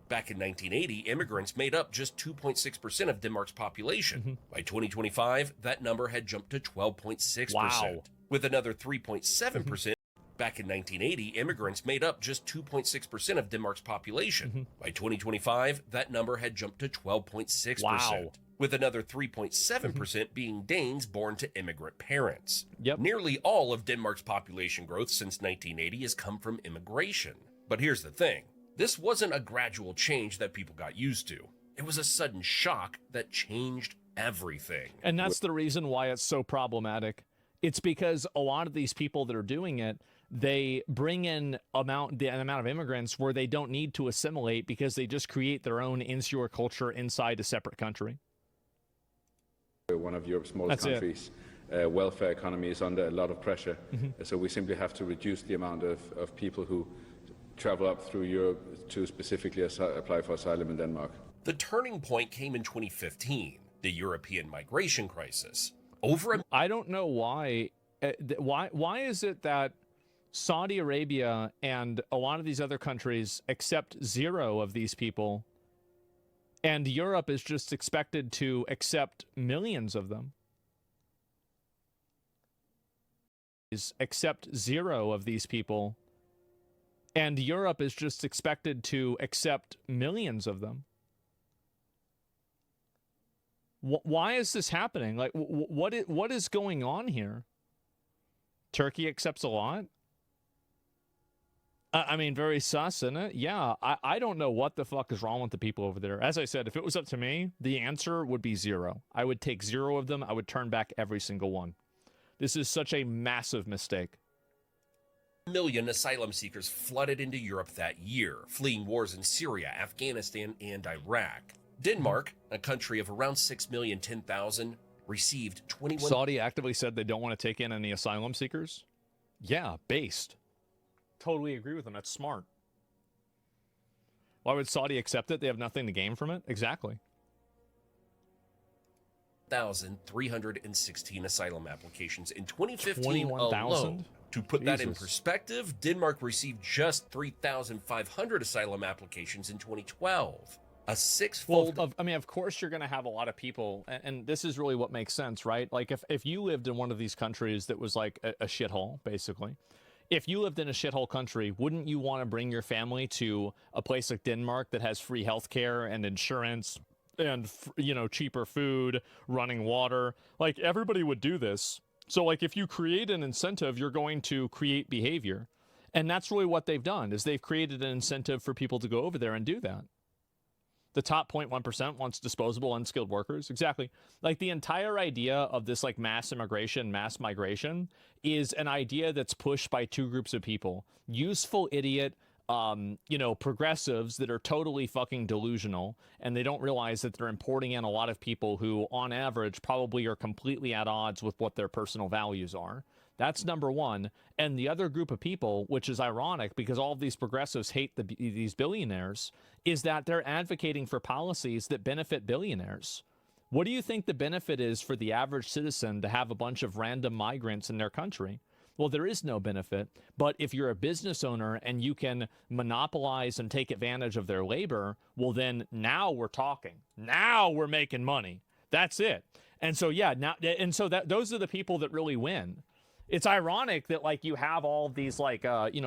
Back in 1980, immigrants made up just 2.6% of Denmark's population. By 2025, that number had jumped to 12.6%. Wow. With another 3.7%. Back in 1980, immigrants made up just 2.6% of Denmark's population. By 2025, that number had jumped to 12.6%. Wow. With another 3.7% being Danes born to immigrant parents. Yep. Nearly all of Denmark's population growth since 1980 has come from immigration. But here's the thing. This wasn't a gradual change that people got used to. It was a sudden shock that changed everything. And that's the reason why it's so problematic. It's because a lot of these people that are doing it, they bring in an amount of immigrants where they don't need to assimilate because they just create their own insular culture inside a separate country. One of Europe's smallest countries, welfare economy is under a lot of pressure. So we simply have to reduce the amount of people who travel up through Europe to specifically apply for asylum in Denmark. The turning point came in 2015, the European migration crisis. I don't know why. Why is it that Saudi Arabia and a lot of these other countries accept zero of these people, and Europe is just expected to accept millions of them? Accept zero of these people, and Europe is just expected to accept millions of them. Why is this happening? Like, what is going on here? Turkey accepts a lot? I mean, very sus, isn't it? Yeah, I don't know what the fuck is wrong with the people over there. As I said, if it was up to me, the answer would be zero. I would take zero of them. I would turn back every single one. This is such a massive mistake. Million asylum seekers flooded into Europe that year, fleeing wars in Syria, Afghanistan, and Iraq. Denmark, a country of around 6,010,000, received 21... Saudi actively said they don't want to take in any asylum seekers? Yeah, based. Totally agree with them. That's smart. Why would Saudi accept it? They have nothing to gain from it? Exactly. 21,316 asylum applications in 2015 21,000? alone. To put that in Jesus. perspective, Denmark received just 3,500 asylum applications in 2012. A sixfold. Well, of course you're going to have a lot of people, and this is really what makes sense, right? Like if you lived in one of these countries that was like a shithole, basically, if you lived in a shithole country, wouldn't you want to bring your family to a place like Denmark that has free healthcare and insurance and, cheaper food, running water? Like, everybody would do this. So, like, if you create an incentive, you're going to create behavior. And that's really what they've done, is they've created an incentive for people to go over there and do that. The top 0.1% wants disposable, unskilled workers. Exactly. Like, the entire idea of this, like, mass immigration, mass migration is an idea that's pushed by two groups of people. Useful idiot, progressives that are totally fucking delusional, and they don't realize that they're importing in a lot of people who, on average, probably are completely at odds with what their personal values are. That's number one. And the other group of people, which is ironic because all of these progressives hate these billionaires, is that they're advocating for policies that benefit billionaires. What do you think the benefit is for the average citizen to have a bunch of random migrants in their country? Well, there is no benefit. But if you're a business owner and you can monopolize and take advantage of their labor, well, then now we're talking. Now we're making money. That's it. And so, those are the people that really win. It's ironic that, like, you have all of these, like,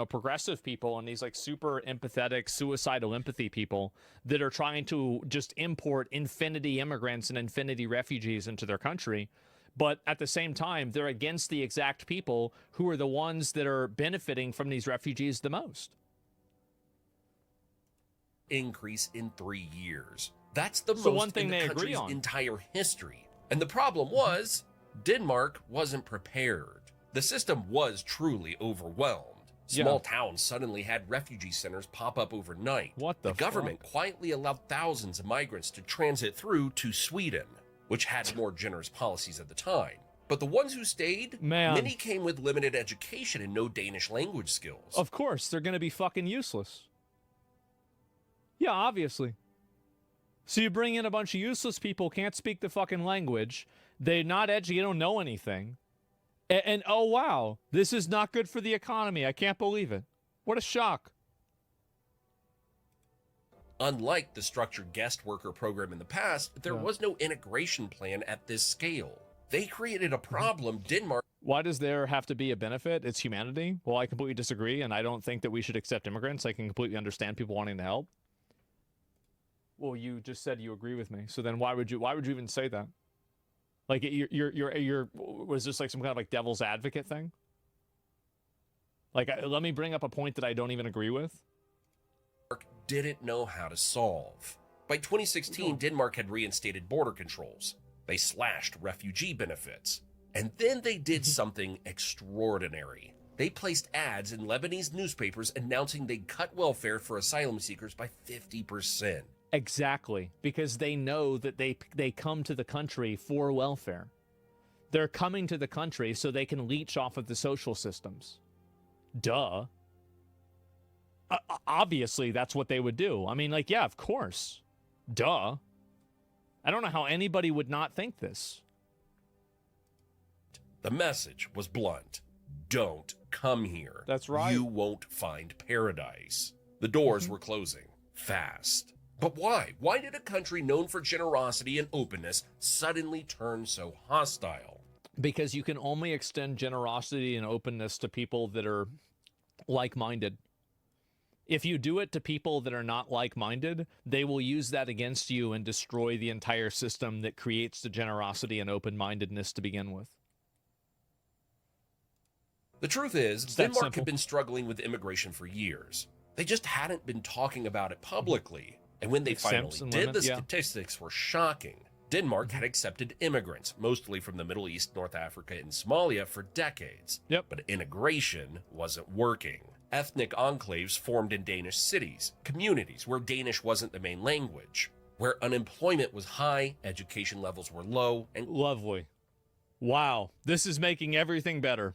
progressive people and these, like, super empathetic, suicidal empathy people that are trying to just import infinity immigrants and infinity refugees into their country. But at the same time, they're against the exact people who are the ones that are benefiting from these refugees the most. Increase in 3 years. That's the So most one thing in the they agree country's on. entire history. And the problem was, Denmark wasn't prepared. The system was truly overwhelmed. Small towns suddenly had refugee centers pop up overnight. What the government quietly allowed thousands of migrants to transit through to Sweden, which had more generous policies at the time. But the ones who stayed, many came with limited education and no Danish language skills. Of course, they're going to be fucking useless. Yeah, obviously. So you bring in a bunch of useless people, can't speak the fucking language. They're not educated, don't know anything. And oh, wow, this is not good for the economy. I can't believe it. What a shock. Unlike the structured guest worker program in the past, there was no integration plan at this scale. They created a problem Denmark. Why does there have to be a benefit? It's humanity. Well, I completely disagree, and I don't think that we should accept immigrants. I can completely understand people wanting to help. Well, you just said you agree with me. So then why would you even say that? Like, you're was this like some kind of like devil's advocate thing? Like, let me bring up a point that I don't even agree with. Didn't know how to solve. By 2016, Denmark had reinstated border controls. They slashed refugee benefits. And then they did something extraordinary. They placed ads in Lebanese newspapers announcing they'd cut welfare for asylum seekers by 50%. Exactly, because they know that they come to the country for welfare. They're coming to the country so they can leech off of the social systems. Duh. Obviously, that's what they would do. I mean, like, yeah, of course. Duh. I don't know how anybody would not think this. The message was blunt. Don't come here. That's right. You won't find paradise. The doors were closing fast. But why? Why did a country known for generosity and openness suddenly turn so hostile? Because you can only extend generosity and openness to people that are like-minded. If you do it to people that are not like-minded, they will use that against you and destroy the entire system that creates the generosity and open-mindedness to begin with. The truth is, Denmark had been struggling with immigration for years. They just hadn't been talking about it publicly. And when they finally did, the statistics were shocking. Denmark had accepted immigrants, mostly from the Middle East, North Africa, and Somalia for decades. But integration wasn't working. Ethnic enclaves formed in Danish cities, communities where Danish wasn't the main language, where unemployment was high, education levels were low, and... Lovely. Wow, this is making everything better.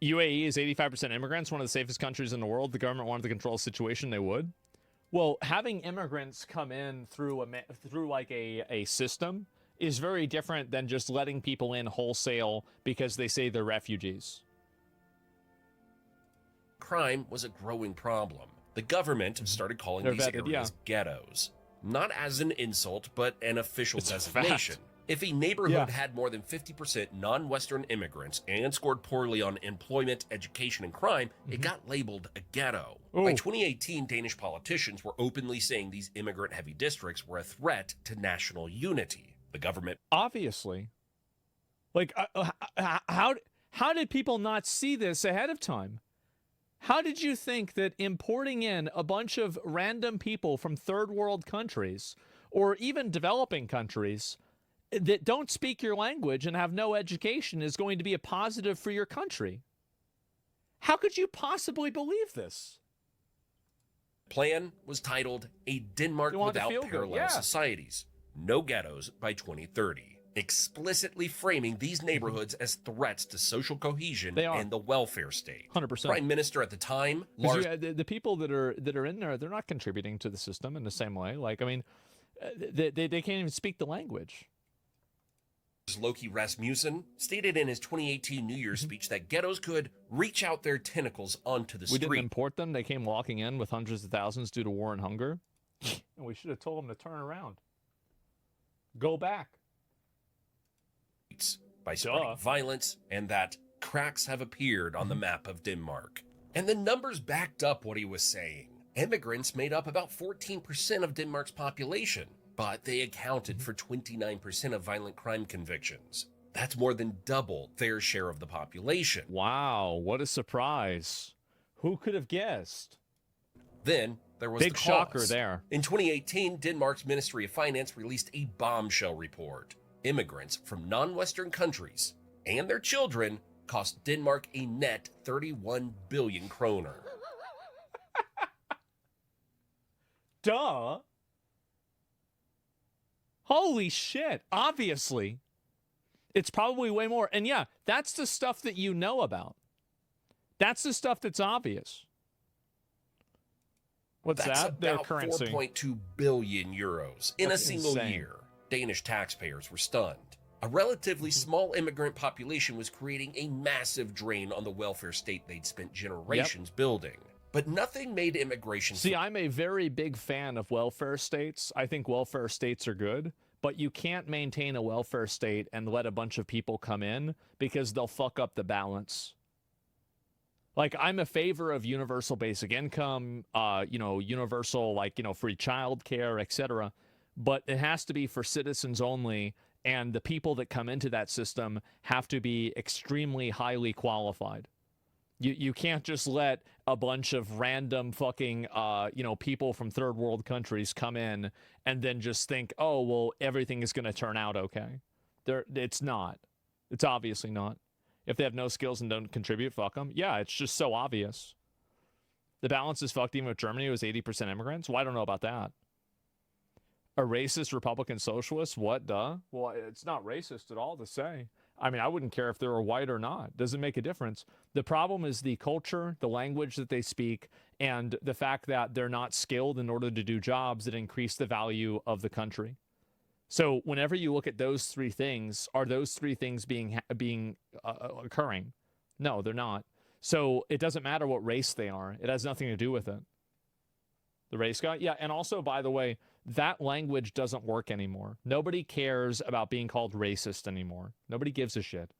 UAE is 85% immigrants, one of the safest countries in the world. The government wanted to control the situation, they would. Well, having immigrants come in through like a system is very different than just letting people in wholesale because they say they're refugees. Crime was a growing problem. The government started calling these areas ghettos, not as an insult, but an official designation. If a neighborhood had more than 50% non-Western immigrants and scored poorly on employment, education, and crime, it got labeled a ghetto. By 2018, Danish politicians were openly saying these immigrant-heavy districts were a threat to national unity. The government... Obviously. Like, how did people not see this ahead of time? How did you think that importing in a bunch of random people from third world countries, or even developing countries, that don't speak your language and have no education is going to be a positive for your country? How could you possibly believe this? Plan was titled A Denmark Without Parallel Societies, No Ghettos by 2030, explicitly framing these neighborhoods as threats to social cohesion and the welfare state. 100%. Prime Minister at the time, the people that are in there, they're not contributing to the system in the same way. Like, I mean, they can't even speak the language. Loki Rasmussen stated in his 2018 New Year's speech that ghettos could reach out their tentacles onto the street. We didn't import them. They came walking in with hundreds of thousands due to war and hunger. And we should have told them to turn around. Go back. By spreading violence, and that cracks have appeared on the map of Denmark. And the numbers backed up what he was saying. Immigrants made up about 14% of Denmark's population, but they accounted for 29% of violent crime convictions. That's more than double their share of the population. Wow, what a surprise. Who could have guessed? Then there was big the shocker cause. There. In 2018, Denmark's Ministry of Finance released a bombshell report. Immigrants from non-Western countries and their children cost Denmark a net 31 billion kroner. Duh. Holy shit. Obviously. It's probably way more. And yeah, that's the stuff that you know about. That's the stuff that's obvious. What's That's that? Their about currency. 4.2 billion euros in That's a single insane. year. Danish taxpayers were stunned. A relatively small immigrant population was creating a massive drain on the welfare state they'd spent generations building. But nothing made immigration... See, I'm a very big fan of welfare states. I think welfare states are good, but you can't maintain a welfare state and let a bunch of people come in because they'll fuck up the balance. Like, I'm a favor of universal basic income, universal, free childcare, etc. But it has to be for citizens only, and the people that come into that system have to be extremely highly qualified. You can't just let a bunch of random fucking, people from third world countries come in and then just think, oh, well, everything is going to turn out okay. It's not. It's obviously not. If they have no skills and don't contribute, fuck them. Yeah, it's just so obvious. The balance is fucked even with Germany. It was 80% immigrants. Well, I don't know about that. A racist Republican socialist? What, duh? Well, it's not racist at all to say. I mean, I wouldn't care if they were white or not. Doesn't make a difference. The problem is the culture, the language that they speak, and the fact that they're not skilled in order to do jobs that increase the value of the country. So whenever you look at those three things, are those three things occurring? No, they're not. So it doesn't matter what race they are. It has nothing to do with it. The race guy? Yeah, and also, by the way, that language doesn't work anymore. Nobody cares about being called racist anymore. Nobody gives a shit.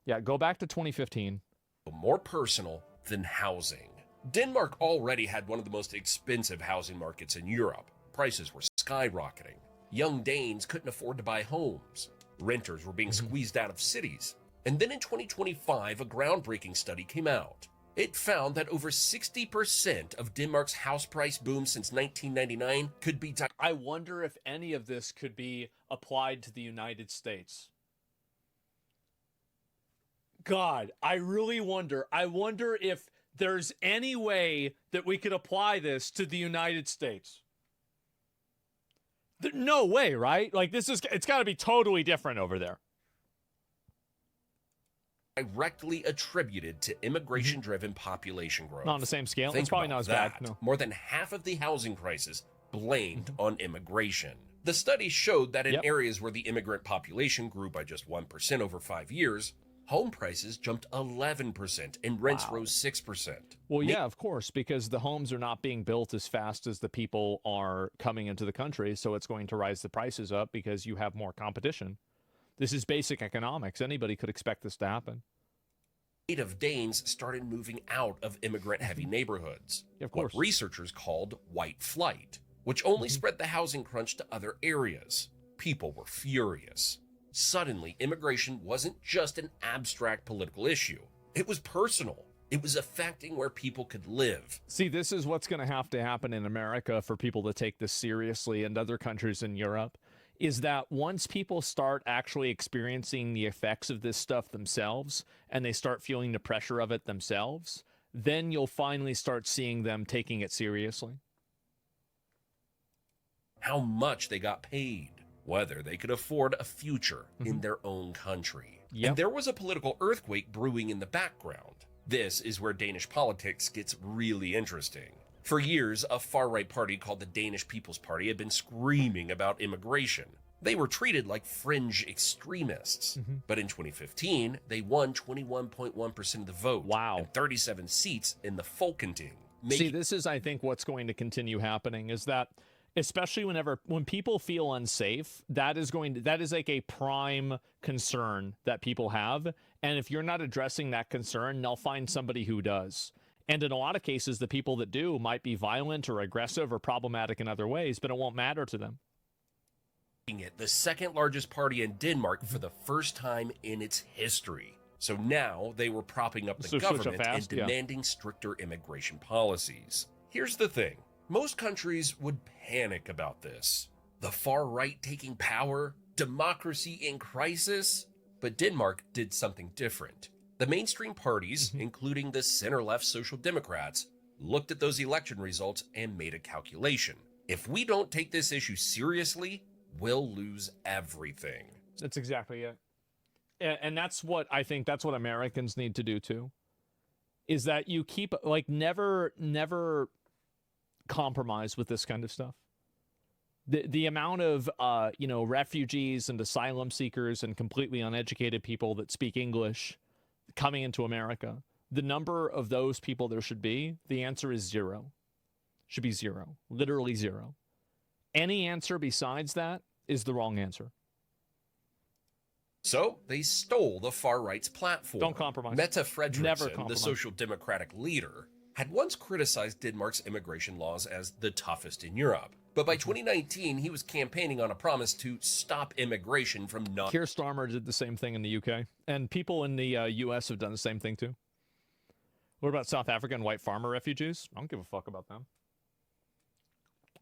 Yeah, go back to 2015. More personal than housing. Denmark already had one of the most expensive housing markets in Europe. Prices were skyrocketing. Young Danes couldn't afford to buy homes. Renters were being squeezed out of cities. And then in 2025, a groundbreaking study came out. It found that over 60% of Denmark's house price boom since 1999 could be... I wonder if any of this could be applied to the United States. God, I really wonder. I wonder if there's any way that we could apply this to the United States. No way, right? Like, it's got to be totally different over there. directly attributed to immigration-driven population growth. Not on the same scale. Think It's probably about not as that. bad. No. More than half of the housing crisis blamed on immigration. The study showed that in areas where the immigrant population grew by just 1% over 5 years, home prices jumped 11% and rents rose 6%. Well, yeah, of course, because the homes are not being built as fast as the people are coming into the country, so it's going to rise the prices up because you have more competition. This is basic economics. Anybody could expect this to happen. Native Danes started moving out of immigrant-heavy neighborhoods. Of course. What researchers called white flight, which only spread the housing crunch to other areas. People were furious. Suddenly, immigration wasn't just an abstract political issue. It was personal. It was affecting where people could live. See, this is what's going to have to happen in America for people to take this seriously, and other countries in Europe, is that once people start actually experiencing the effects of this stuff themselves, and they start feeling the pressure of it themselves, then you'll finally start seeing them taking it seriously. How much they got paid, whether they could afford a future in their own country. And there was a political earthquake brewing in the background. This is where Danish politics gets really interesting. For years, a far-right party called the Danish People's Party had been screaming about immigration. They were treated like fringe extremists. But in 2015, they won 21.1% of the vote. And 37 seats in the Folketing. See, this is, I think, what's going to continue happening is that, especially when people feel unsafe, that is like a prime concern that people have. And if you're not addressing that concern, they'll find somebody who does. And in a lot of cases, the people that do might be violent or aggressive or problematic in other ways, but it won't matter to them. It the second largest party in Denmark for the first time in its history. So now they were propping up the government and demanding stricter immigration policies. Here's the thing. Most countries would panic about this. The far right taking power, democracy in crisis. But Denmark did something different. The mainstream parties, including the center-left Social Democrats, looked at those election results and made a calculation. If we don't take this issue seriously, we'll lose everything. That's exactly it. And that's what I think, that's what Americans need to do too. Is that you keep, like, never compromise with this kind of stuff. The amount of, refugees and asylum seekers and completely uneducated people that speak English coming into America, the number of those people there should be, the answer is zero. Should be zero. Literally zero. Any answer besides that is the wrong answer. So they stole the far right's platform. Don't compromise. Mette Frederiksen, Never compromise. the social democratic leader, had once criticized Denmark's immigration laws as the toughest in Europe. But by 2019, he was campaigning on a promise to stop immigration from non- Keir Starmer did the same thing in the UK, and people in the US have done the same thing too. What about South African white farmer refugees? I don't give a fuck about them.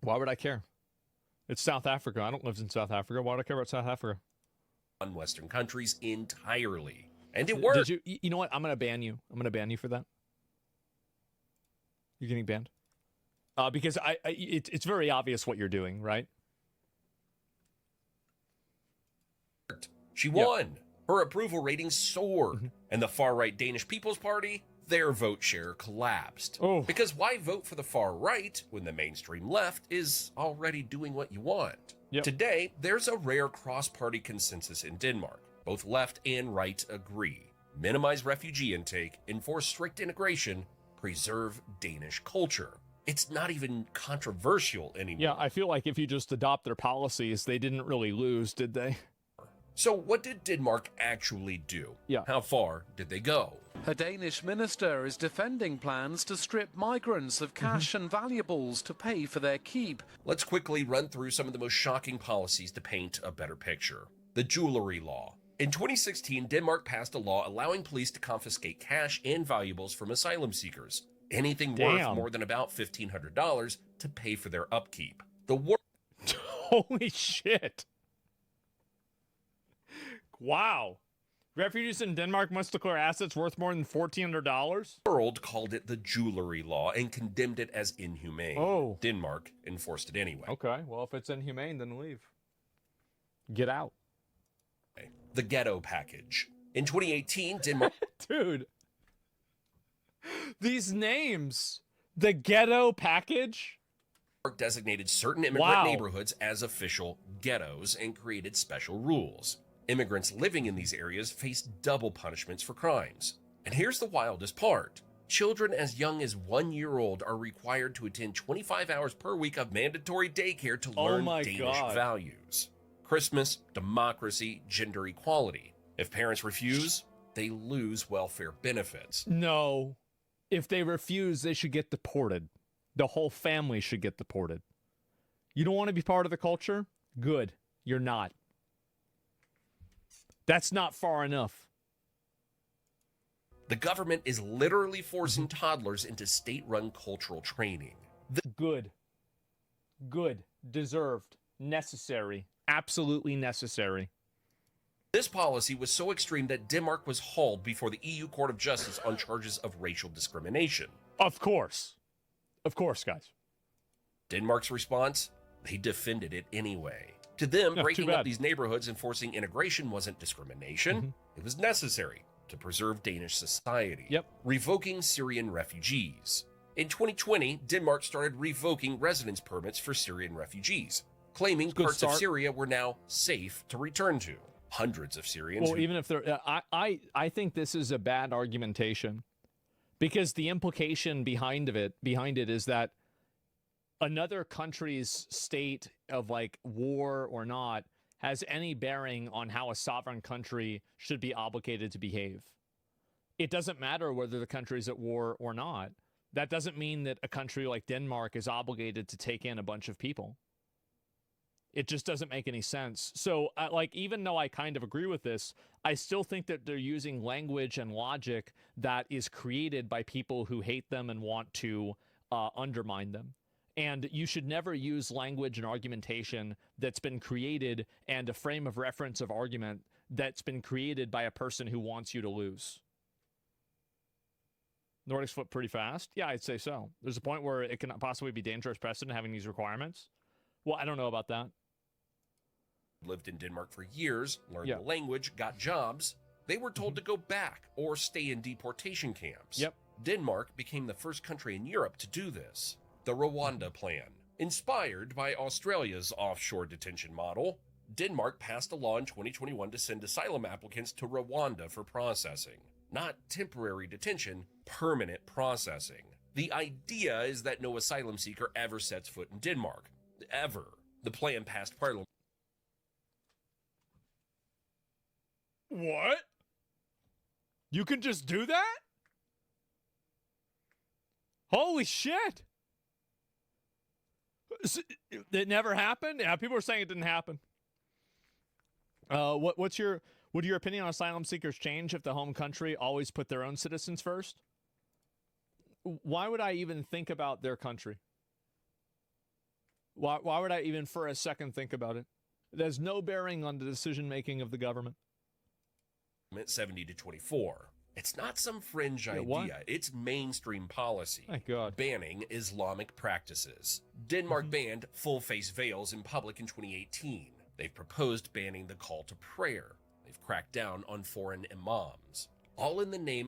Why would I care? It's South Africa. I don't live in South Africa. Why would I care about South Africa? On Western countries entirely. And it worked. You know what? I'm going to ban you. I'm going to ban you for that. You're getting banned. Because it's very obvious what you're doing, right? She won. Her approval rating soared. And the far-right Danish People's Party, their vote share collapsed. Because why vote for the far right when the mainstream left is already doing what you want? Today, there's a rare cross-party consensus in Denmark. Both left and right agree. Minimize refugee intake, enforce strict integration, preserve Danish culture. It's not even controversial anymore. Yeah, I feel like if you just adopt their policies, they didn't really lose, did they? So what did Denmark actually do? How far did they go? A Danish minister is defending plans to strip migrants of cash and valuables to pay for their keep. Let's quickly run through some of the most shocking policies to paint a better picture. The jewelry law. In 2016, Denmark passed a law allowing police to confiscate cash and valuables from asylum seekers. Anything worth more than about $1,500 to pay for their upkeep. Holy shit. Wow. Refugees in Denmark must declare assets worth more than $1,400? The world called it the jewelry law and condemned it as inhumane. Denmark enforced it anyway. Okay, well, if it's inhumane, then leave. Get out. The ghetto package. In 2018, Denmark Dude. These names. The ghetto package. designated certain immigrant neighborhoods as official ghettos and created special rules. Immigrants living in these areas face double punishments for crimes. And here's the wildest part. Children as young as 1 year old are required to attend 25 hours per week of mandatory daycare to learn Danish values. Christmas, democracy, gender equality. If parents refuse, they lose welfare benefits. No. If they refuse, they should get deported. The whole family should get deported. You don't want to be part of the culture? Good. You're not. That's not far enough. The government is literally forcing toddlers into state-run cultural training. Good. Good. Deserved. Necessary. Absolutely necessary. This policy was so extreme that Denmark was hauled before the EU Court of Justice on charges of racial discrimination. Of course. Of course, guys. Denmark's response? They defended it anyway. To them, breaking up these neighborhoods and forcing integration wasn't discrimination. It was necessary to preserve Danish society. Revoking Syrian refugees. In 2020, Denmark started revoking residence permits for Syrian refugees, claiming parts of Syria were now safe to return to. Hundreds of Syrians. Well, even if they're, I think this is a bad argumentation, because the implication behind it is that another country's state of like war or not has any bearing on how a sovereign country should be obligated to behave. It doesn't matter whether the country's at war or not. That doesn't mean that a country like Denmark is obligated to take in a bunch of people. It just doesn't make any sense. So, like, even though I kind of agree with this, I still think that they're using language and logic that is created by people who hate them and want to undermine them. And you should never use language and argumentation that's been created and a frame of reference of argument that's been created by a person who wants you to lose. Nordics flip pretty fast? Yeah, I'd say so. There's a point where it can possibly be dangerous precedent having these requirements. Well, I don't know about that. Lived in Denmark for years, learned the language, got jobs. They were told to go back or stay in deportation camps. Denmark became the first country in Europe to do this. The Rwanda Plan. Inspired by Australia's offshore detention model, Denmark passed a law in 2021 to send asylum applicants to Rwanda for processing. Not temporary detention, permanent processing. The idea is that no asylum seeker ever sets foot in Denmark. Ever. The plan passed Parliament. What? You can just do that? Holy shit! It never happened? Yeah, people are saying it didn't happen. Would your opinion on asylum seekers change if the home country always put their own citizens first? Why would I even think about their country? Why would I even for a second think about it? There's no bearing on the decision-making of the government. 70 to 24. It's not some fringe idea. What? It's mainstream policy. Thank God. Banning Islamic practices. Denmark banned full-face veils in public in 2018. They've proposed banning the call to prayer. They've cracked down on foreign imams. All in the name...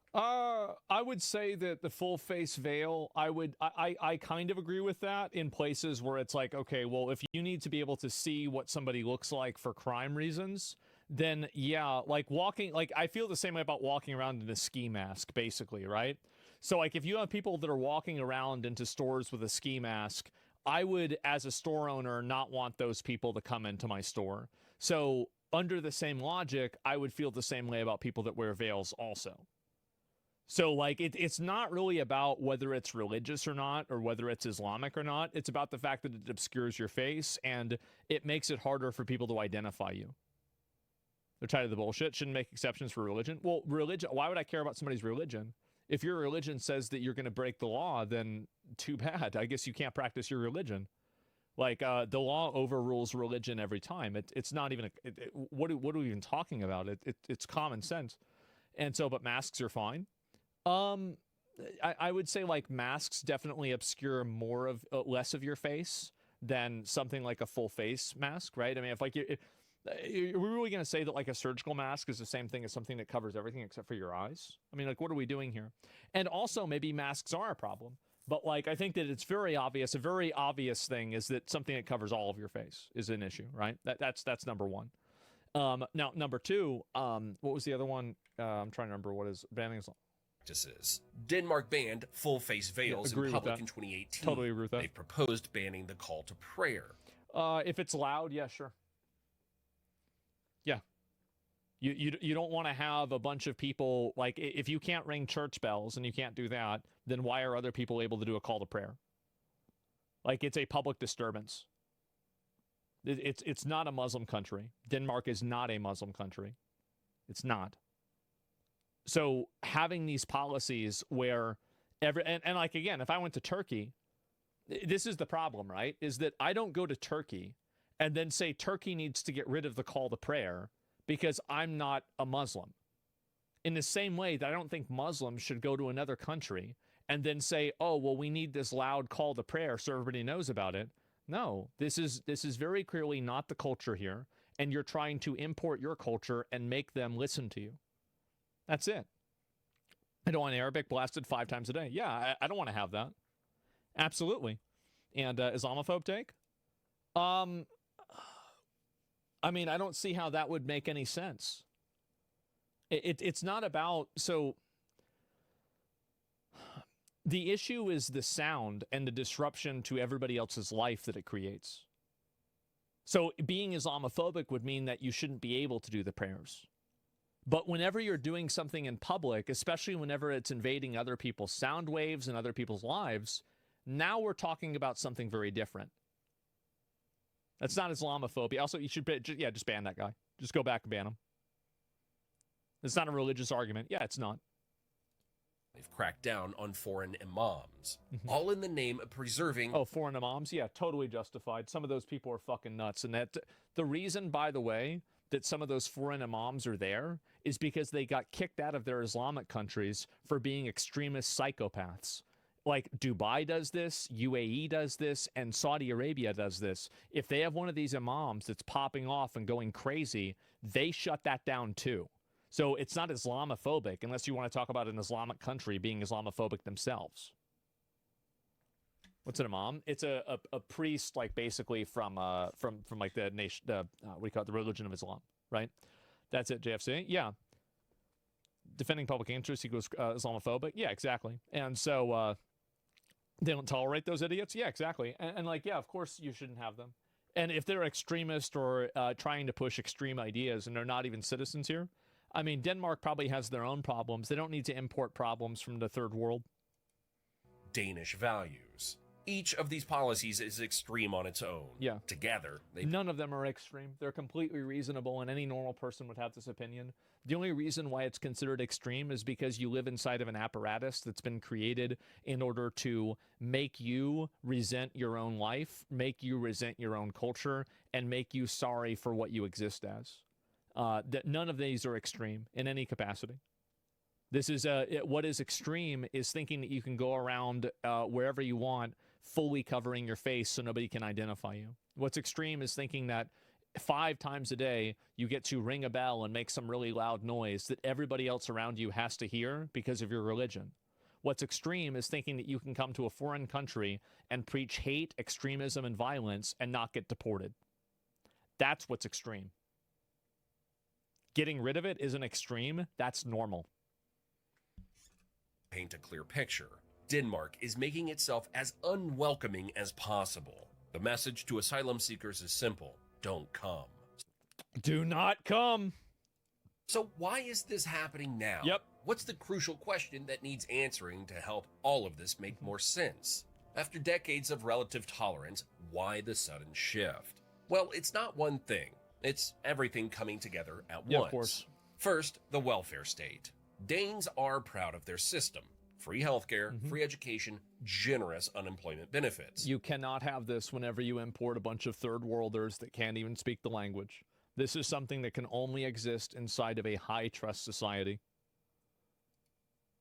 I would say that the full face veil, I kind of agree with that in places where it's like, okay, well, if you need to be able to see what somebody looks like for crime reasons, then yeah, like walking, like I feel the same way about walking around in a ski mask, basically, right? So like if you have people that are walking around into stores with a ski mask, I would, as a store owner, not want those people to come into my store. So under the same logic, I would feel the same way about people that wear veils also. So, like, it's not really about whether it's religious or not, or whether it's Islamic or not. It's about the fact that it obscures your face, and it makes it harder for people to identify you. They're tired of the bullshit. Shouldn't make exceptions for religion. Well, religion, why would I care about somebody's religion? If your religion says that you're going to break the law, then too bad. I guess you can't practice your religion. Like, the law overrules religion every time. It's not even, what are we even talking about? It's common sense. And so, but masks are fine. I would say like masks definitely obscure more of less of your face than something like a full face mask, right? I mean, if like Are we really going to say that like a surgical mask is the same thing as something that covers everything except for your eyes? I mean, like, what are we doing here? And also, maybe masks are a problem. But like, I think that it's very obvious. A very obvious thing is that something that covers all of your face is an issue, right? That's number one. Now, number two, what was the other one? I'm trying to remember what is banning. Practices. Denmark banned full face veils in public in 2018. Totally agree with that. They proposed banning the call to prayer. If it's loud, yeah, sure. Yeah. You don't want to have a bunch of people, like, if you can't ring church bells and you can't do that, then why are other people able to do a call to prayer? Like, it's a public disturbance. It's not a Muslim country. Denmark is not a Muslim country. It's not. So having these policies where and like, again, if I went to Turkey, this is the problem, right? Is that I don't go to Turkey and then say Turkey needs to get rid of the call to prayer because I'm not a Muslim. In the same way that I don't think Muslims should go to another country and then say, oh, well, we need this loud call to prayer so everybody knows about it. No, this is very clearly not the culture here, and you're trying to import your culture and make them listen to you. That's it. I don't want Arabic blasted 5 times a day. Yeah, I don't want to have that. Absolutely. And Islamophobe take? I mean, I don't see how that would make any sense. It's not about... So the issue is the sound and the disruption to everybody else's life that it creates. So being Islamophobic would mean that you shouldn't be able to do the prayers. But whenever you're doing something in public, especially whenever it's invading other people's sound waves and other people's lives, now we're talking about something very different. That's not Islamophobia. Also, you should, just ban that guy. Just go back and ban him. It's not a religious argument. Yeah, it's not. They've cracked down on foreign imams, all in the name of preserving... Oh, foreign imams? Yeah, totally justified. Some of those people are fucking nuts. And that the reason, by the way, that some of those foreign imams are there is because they got kicked out of their Islamic countries for being extremist psychopaths. Like Dubai does this, UAE does this, and Saudi Arabia does this. If they have one of these imams that's popping off and going crazy, they shut that down too. So it's not Islamophobic unless you want to talk about an Islamic country being Islamophobic themselves. What's an imam? It's a priest, like basically from like the nation, what do you call it, the religion of Islam, right? That's it, JFC. Yeah. Defending public interest equals Islamophobic. Yeah, exactly. And so they don't tolerate those idiots. Yeah, exactly. And like, yeah, of course you shouldn't have them. And if they're extremist or trying to push extreme ideas and they're not even citizens here, I mean, Denmark probably has their own problems. They don't need to import problems from the third world. Danish values. Each of these policies is extreme on its own. Yeah. Together, none of them are extreme. They're completely reasonable, and any normal person would have this opinion. The only reason why it's considered extreme is because you live inside of an apparatus that's been created in order to make you resent your own life, make you resent your own culture, and make you sorry for what you exist as. That none of these are extreme in any capacity. This is what is extreme is thinking that you can go around wherever you want, fully covering your face so nobody can identify you. What's extreme is thinking that 5 times a day you get to ring a bell and make some really loud noise that everybody else around you has to hear because of your religion. What's extreme is thinking that you can come to a foreign country and preach hate, extremism, and violence and not get deported. That's what's extreme. Getting rid of it isn't extreme. That's normal. Paint a clear picture. Denmark is making itself as unwelcoming as possible. The message to asylum seekers is simple. Don't come. Do not come. So why is this happening now? Yep. What's the crucial question that needs answering to help all of this make more sense? After decades of relative tolerance, why the sudden shift? Well, it's not one thing. It's everything coming together at once. Of course. First, the welfare state. Danes are proud of their system. Free healthcare, free education, generous unemployment benefits. You cannot have this whenever you import a bunch of third worlders that can't even speak the language. This is something that can only exist inside of a high-trust society.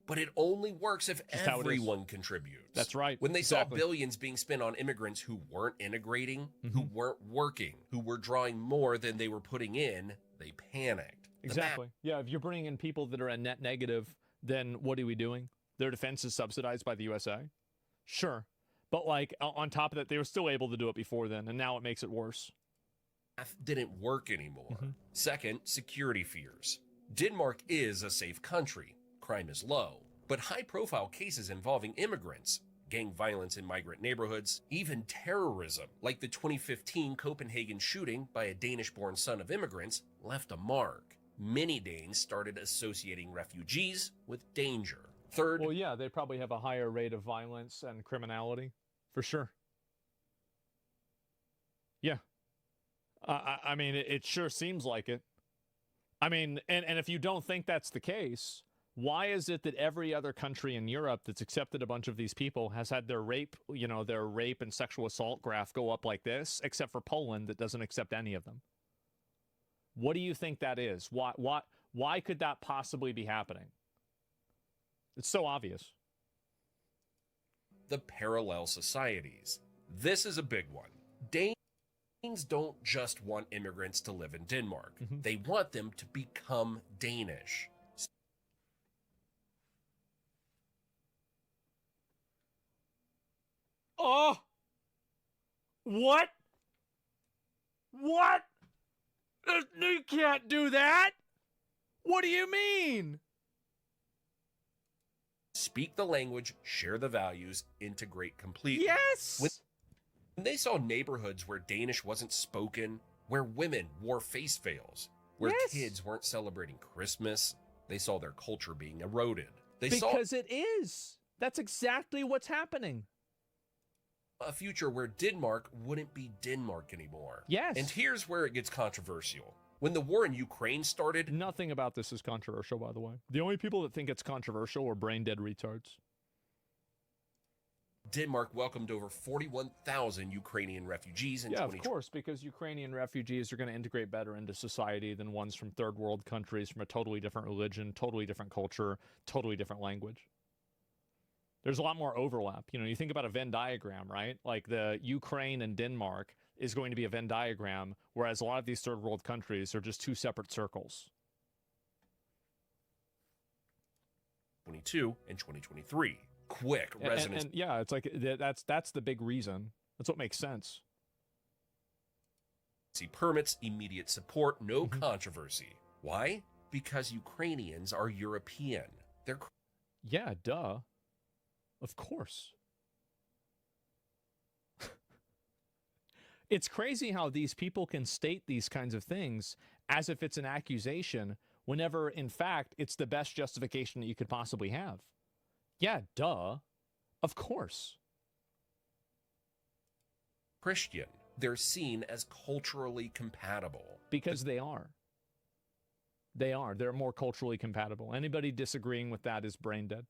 But it only works if Just how it is. everyone contributes. That's right. When they Exactly. saw billions being spent on immigrants who weren't integrating, who weren't working, who were drawing more than they were putting in, they panicked. Exactly. Yeah, if you're bringing in people that are a net negative, then what are we doing? Their defense is subsidized by the USA? Sure. But like on top of that, they were still able to do it before then, and now it makes it worse. Math didn't work anymore. Second, security fears. Denmark is a safe country. Crime is low. But high-profile cases involving immigrants, gang violence in migrant neighborhoods, even terrorism, like the 2015 Copenhagen shooting by a Danish-born son of immigrants, left a mark. Many Danes started associating refugees with danger. Third, Well, yeah, they probably have a higher rate of violence and criminality, for sure. Yeah. I mean, it sure seems like it. I mean, and if you don't think that's the case, why is it that every other country in Europe that's accepted a bunch of these people has had their rape, their rape and sexual assault graph go up like this, except for Poland that doesn't accept any of them? What do you think that is? Why could that possibly be happening? It's so obvious. the parallel societies. This is a big one. Danes don't just want immigrants to live in Denmark. They want them to become Danish. Oh! What? What? You can't do that! What do you mean? Speak the language, share the values, integrate completely. Yes! When they saw neighborhoods where Danish wasn't spoken, where women wore face veils, where kids weren't celebrating Christmas, they saw their culture being eroded. Because it is. That's exactly what's happening. A future where Denmark wouldn't be Denmark anymore. Yes. And here's where it gets controversial. When the war in Ukraine started... Nothing about this is controversial, by the way. The only people that think it's controversial are brain-dead retards. Denmark welcomed over 41,000 Ukrainian refugees in 2020. Yeah, of course, because Ukrainian refugees are going to integrate better into society than ones from third world countries from a totally different religion, totally different culture, totally different language. There's a lot more overlap. You know, you think about a Venn diagram, right? Like the Ukraine and Denmark is going to be a Venn diagram, whereas a lot of these third world countries are just two separate circles. 2022 and 2023. Quick resonance. And yeah, it's like that's the big reason. That's what makes sense. See permits, immediate support, no controversy. Why? Because Ukrainians are European. They're yeah, duh. Of course. It's crazy how these people can state these kinds of things as if it's an accusation, whenever, in fact, it's the best justification that you could possibly have. Yeah, duh. Of course. Christian. They're seen as culturally compatible. Because they are. They are. They're more culturally compatible. Anybody disagreeing with that is brain dead.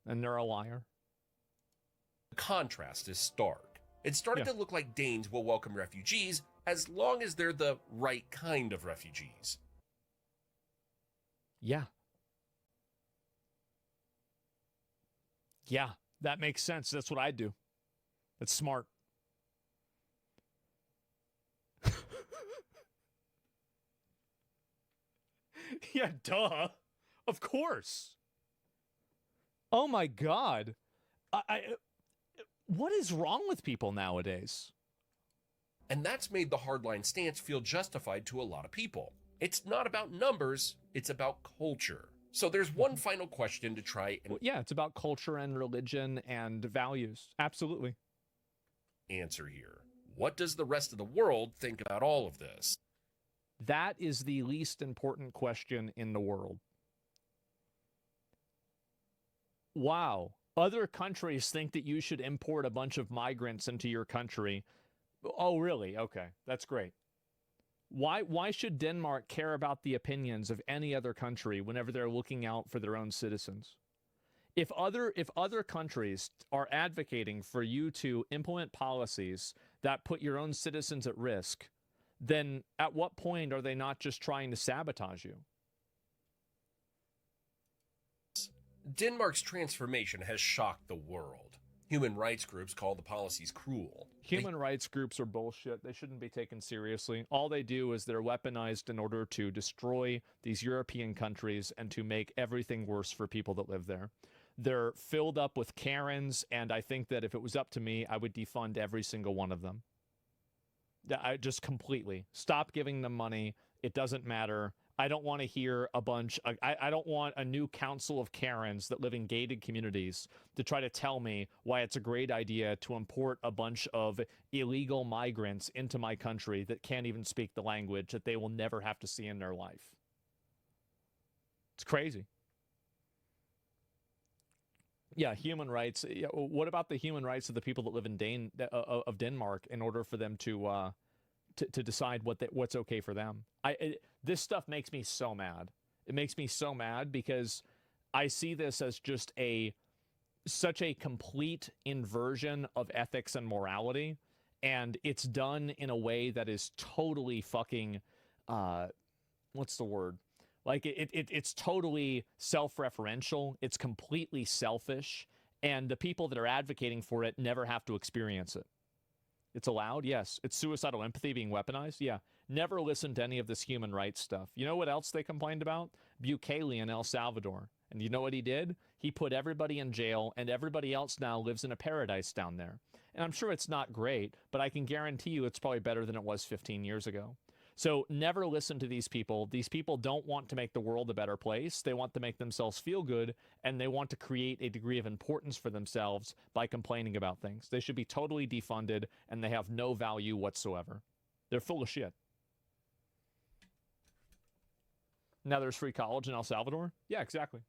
And they're a liar. The contrast is stark. It's starting to look like Danes will welcome refugees as long as they're the right kind of refugees. Yeah. Yeah, that makes sense. That's what I do. That's smart. Yeah, duh. Of course. Oh my God. What is wrong with people nowadays? And that's made the hardline stance feel justified to a lot of people. It's not about numbers, it's about culture. So there's one final question to try and... Yeah, it's about culture and religion and values. Absolutely. Answer here. What does the rest of the world think about all of this? That is the least important question in the world. Wow. Other countries think that you should import a bunch of migrants into your country. Oh, really? Okay, that's great. Why should Denmark care about the opinions of any other country whenever they're looking out for their own citizens? If other countries are advocating for you to implement policies that put your own citizens at risk, then at what point are they not just trying to sabotage you? Denmark's transformation has shocked the world. Human rights groups call the policies cruel. Human rights groups are bullshit. They shouldn't be taken seriously. All they do is they're weaponized in order to destroy these European countries and to make everything worse for people that live there. They're filled up with Karens, and I think that if it was up to me, I would defund every single one of them. I just completely. Stop giving them money. It doesn't matter. I don't want to hear a bunch. I don't want a new council of Karens that live in gated communities to try to tell me why it's a great idea to import a bunch of illegal migrants into my country that can't even speak the language that they will never have to see in their life. It's crazy. Yeah, human rights. Yeah, what about the human rights of the people that live in Denmark in order for them to decide what's okay for them? This stuff makes me so mad. It makes me so mad because I see this as just such a complete inversion of ethics and morality, and it's done in a way that is totally fucking what's the word? Like it's totally self-referential. It's completely selfish, and the people that are advocating for it never have to experience it. It's allowed? Yes. It's suicidal empathy being weaponized? Yeah. Never listen to any of this human rights stuff. You know what else they complained about? Bukele in El Salvador. And you know what he did? He put everybody in jail, and everybody else now lives in a paradise down there. And I'm sure it's not great, but I can guarantee you it's probably better than it was 15 years ago. So never listen to these people. These people don't want to make the world a better place. They want to make themselves feel good, and they want to create a degree of importance for themselves by complaining about things. They should be totally defunded, and they have no value whatsoever. They're full of shit. Now there's free college in El Salvador? Yeah, exactly.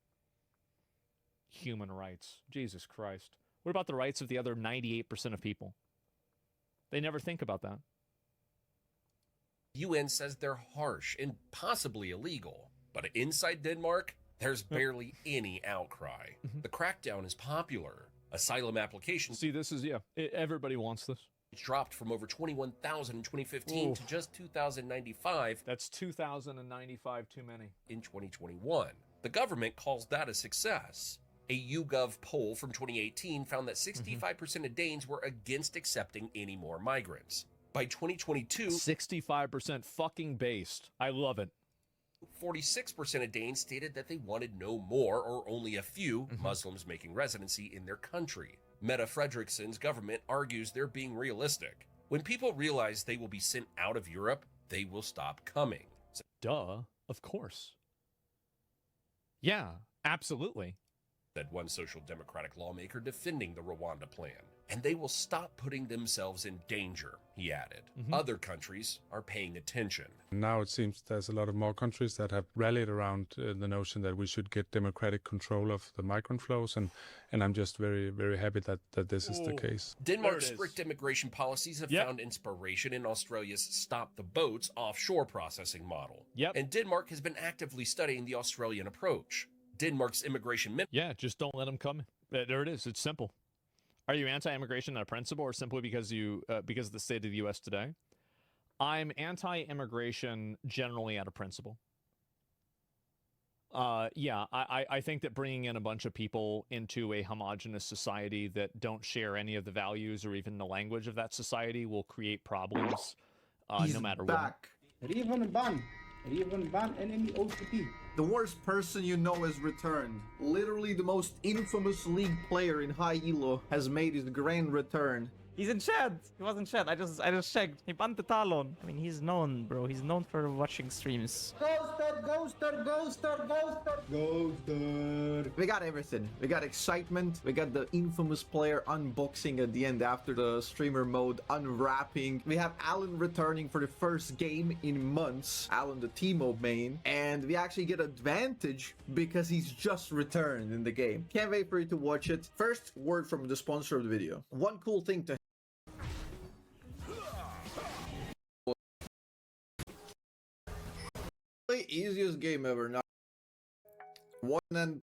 Human rights. Jesus Christ. What about the rights of the other 98% of people? They never think about that. UN says they're harsh and possibly illegal. But inside Denmark, there's barely any outcry. The crackdown is popular. Asylum applications... See, this is, everybody wants this. It's dropped from over 21,000 in 2015 to just 2,095. That's 2,095 too many. In 2021. The government calls that a success. A YouGov poll from 2018 found that 65% of Danes were against accepting any more migrants. By 2022, 65% fucking based. I love it. 46% of Danes stated that they wanted no more or only a few Muslims making residency in their country. Mette Fredriksen's government argues they're being realistic. When people realize they will be sent out of Europe, they will stop coming. Duh, of course. Yeah, absolutely. Said one social democratic lawmaker defending the Rwanda plan. And they will stop putting themselves in danger, he added. Other countries are paying attention. Now it seems there's a lot of more countries that have rallied around the notion that we should get democratic control of the migrant flows, and I'm just very, very happy that this is the case. Denmark's strict immigration policies have found inspiration in Australia's Stop the Boats offshore processing model. And Denmark has been actively studying the Australian approach. Denmark's immigration minister... Yeah, just don't let them come. There it is. It's simple. Are you anti-immigration on principle, or simply because because of the state of the U.S. today? I'm anti-immigration generally out of principle. Yeah, I think that bringing in a bunch of people into a homogenous society that don't share any of the values or even the language of that society will create problems no matter what. Riven ban enemy OTP. The worst person you know has returned. Literally the most infamous league player in high elo has made his grand return. He's in chat. He was in chat. I just checked. He banned the Talon. I mean, he's known, bro. He's known for watching streams. Ghoster. We got everything. We got excitement. We got the infamous player unboxing at the end after the streamer mode unwrapping. We have Alan returning for the first game in months. Alan, the Teemo main. And we actually get advantage because he's just returned in the game. Can't wait for you to watch it. First word from the sponsor of the video. One cool thing to easiest game ever. Now one and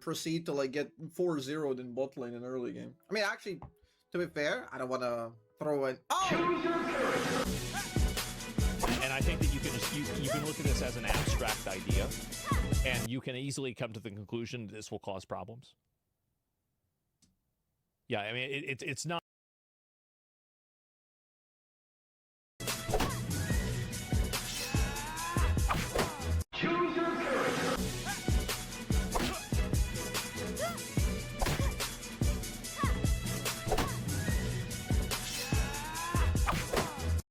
proceed to like get 4-0'd in bot lane in early game. I mean, actually, to be fair, I don't want to throw in. Oh! And I think that you can just you can look at this as an abstract idea, and you can easily come to the conclusion this will cause problems. Yeah, I mean it's not. Choose your character.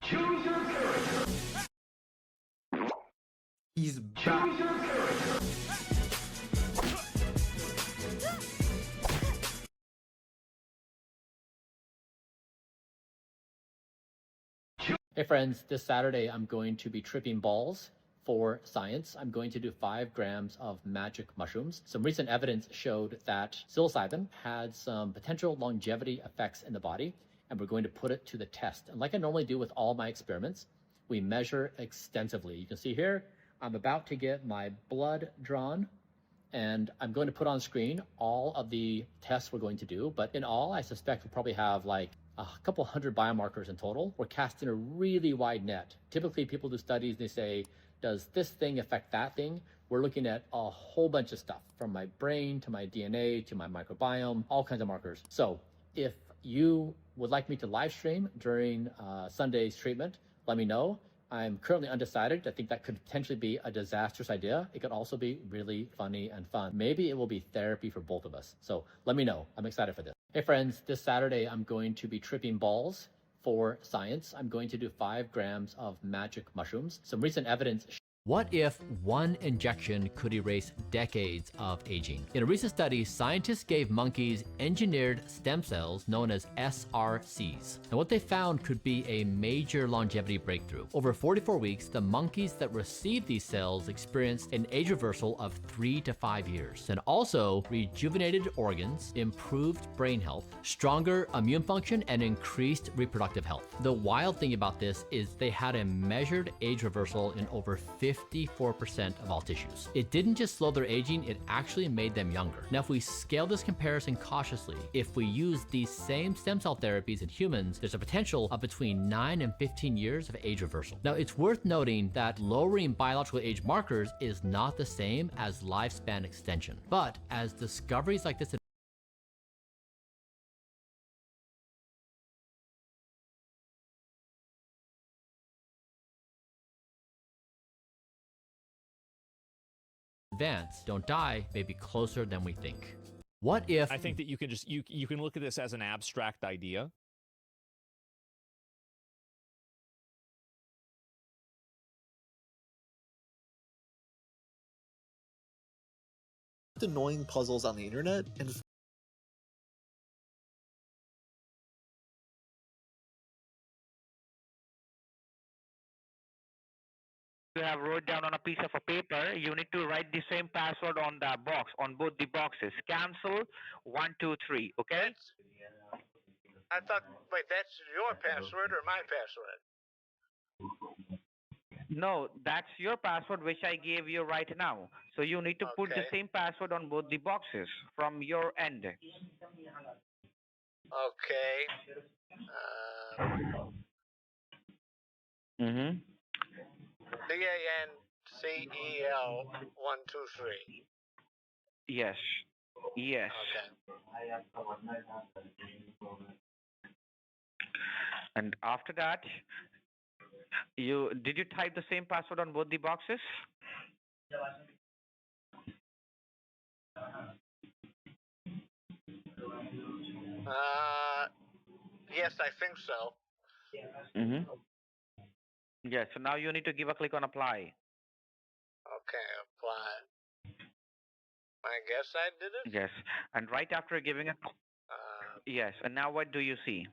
Choose your character. He's back. Choose your character. Hey friends, this Saturday I'm going to be tripping balls for science. I'm going to do 5 grams of magic mushrooms. Some recent evidence showed that psilocybin had some potential longevity effects in the body, and we're going to put it to the test. And like I normally do with all my experiments, we measure extensively. You can see here, I'm about to get my blood drawn, and I'm going to put on screen all of the tests we're going to do. But in all, I suspect we'll probably have like a couple hundred biomarkers in total. We're casting a really wide net. Typically, people do studies and they say, does this thing affect that thing? We're looking at a whole bunch of stuff, from my brain to my DNA to my microbiome, all kinds of markers. So if you would like me to live stream during Sunday's treatment, let me know. I'm currently undecided. I think that could potentially be a disastrous idea. It could also be really funny and fun. Maybe it will be therapy for both of us. So let me know. I'm excited for this. Hey friends, this Saturday I'm going to be tripping balls for science. I'm going to do 5 grams of magic mushrooms. Some recent evidence. What if one injection could erase decades of aging? In a recent study, scientists gave monkeys engineered stem cells known as SRCs. And what they found could be a major longevity breakthrough. Over 44 weeks, the monkeys that received these cells experienced an age reversal of 3 to 5 years. And also rejuvenated organs, improved brain health, stronger immune function, and increased reproductive health. The wild thing about this is they had a measured age reversal in over 54% of all tissues. It didn't just slow their aging, it actually made them younger. Now, if we scale this comparison cautiously, if we use these same stem cell therapies in humans, there's a potential of between 9 and 15 years of age reversal. Now, it's worth noting that lowering biological age markers is not the same as lifespan extension. But as discoveries like this advance, don't die, may be closer than we think. What if... I think that you can just you can look at this as an abstract idea. Annoying puzzles on the internet and You have wrote down on a piece of a paper, you need to write the same password on the box, on both the boxes. Cancel 1, 2, 3, okay? I thought, wait, that's your password or my password? No, that's your password which I gave you right now. So you need to put the same password on both the boxes from your end. Okay. DANCEL 1, 2, 3. Yes. Yes. Okay. And after that, did you type the same password on both the boxes? Yes, I think so. Yes, so now you need to give a click on apply. Okay, apply. I guess I did it? Yes, and right after giving a... yes, and now what do you see?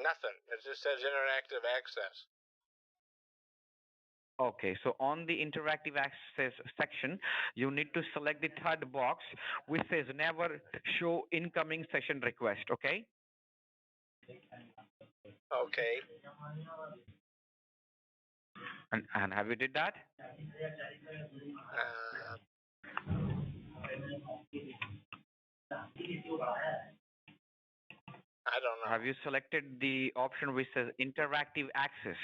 Nothing. It just says interactive access. Okay, so on the interactive access section, you need to select the third box which says never show incoming session request, okay? Okay. And have you did that? I don't know. Have you selected the option which says interactive access,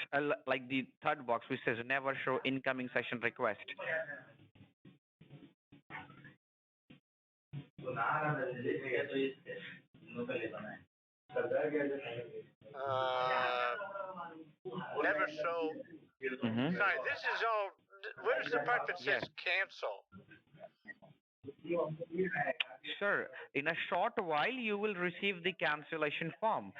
like the third box which says never show incoming session request? Never show. Sorry, this is all. Where's the part that says cancel? Sir, in a short while, you will receive the cancellation form.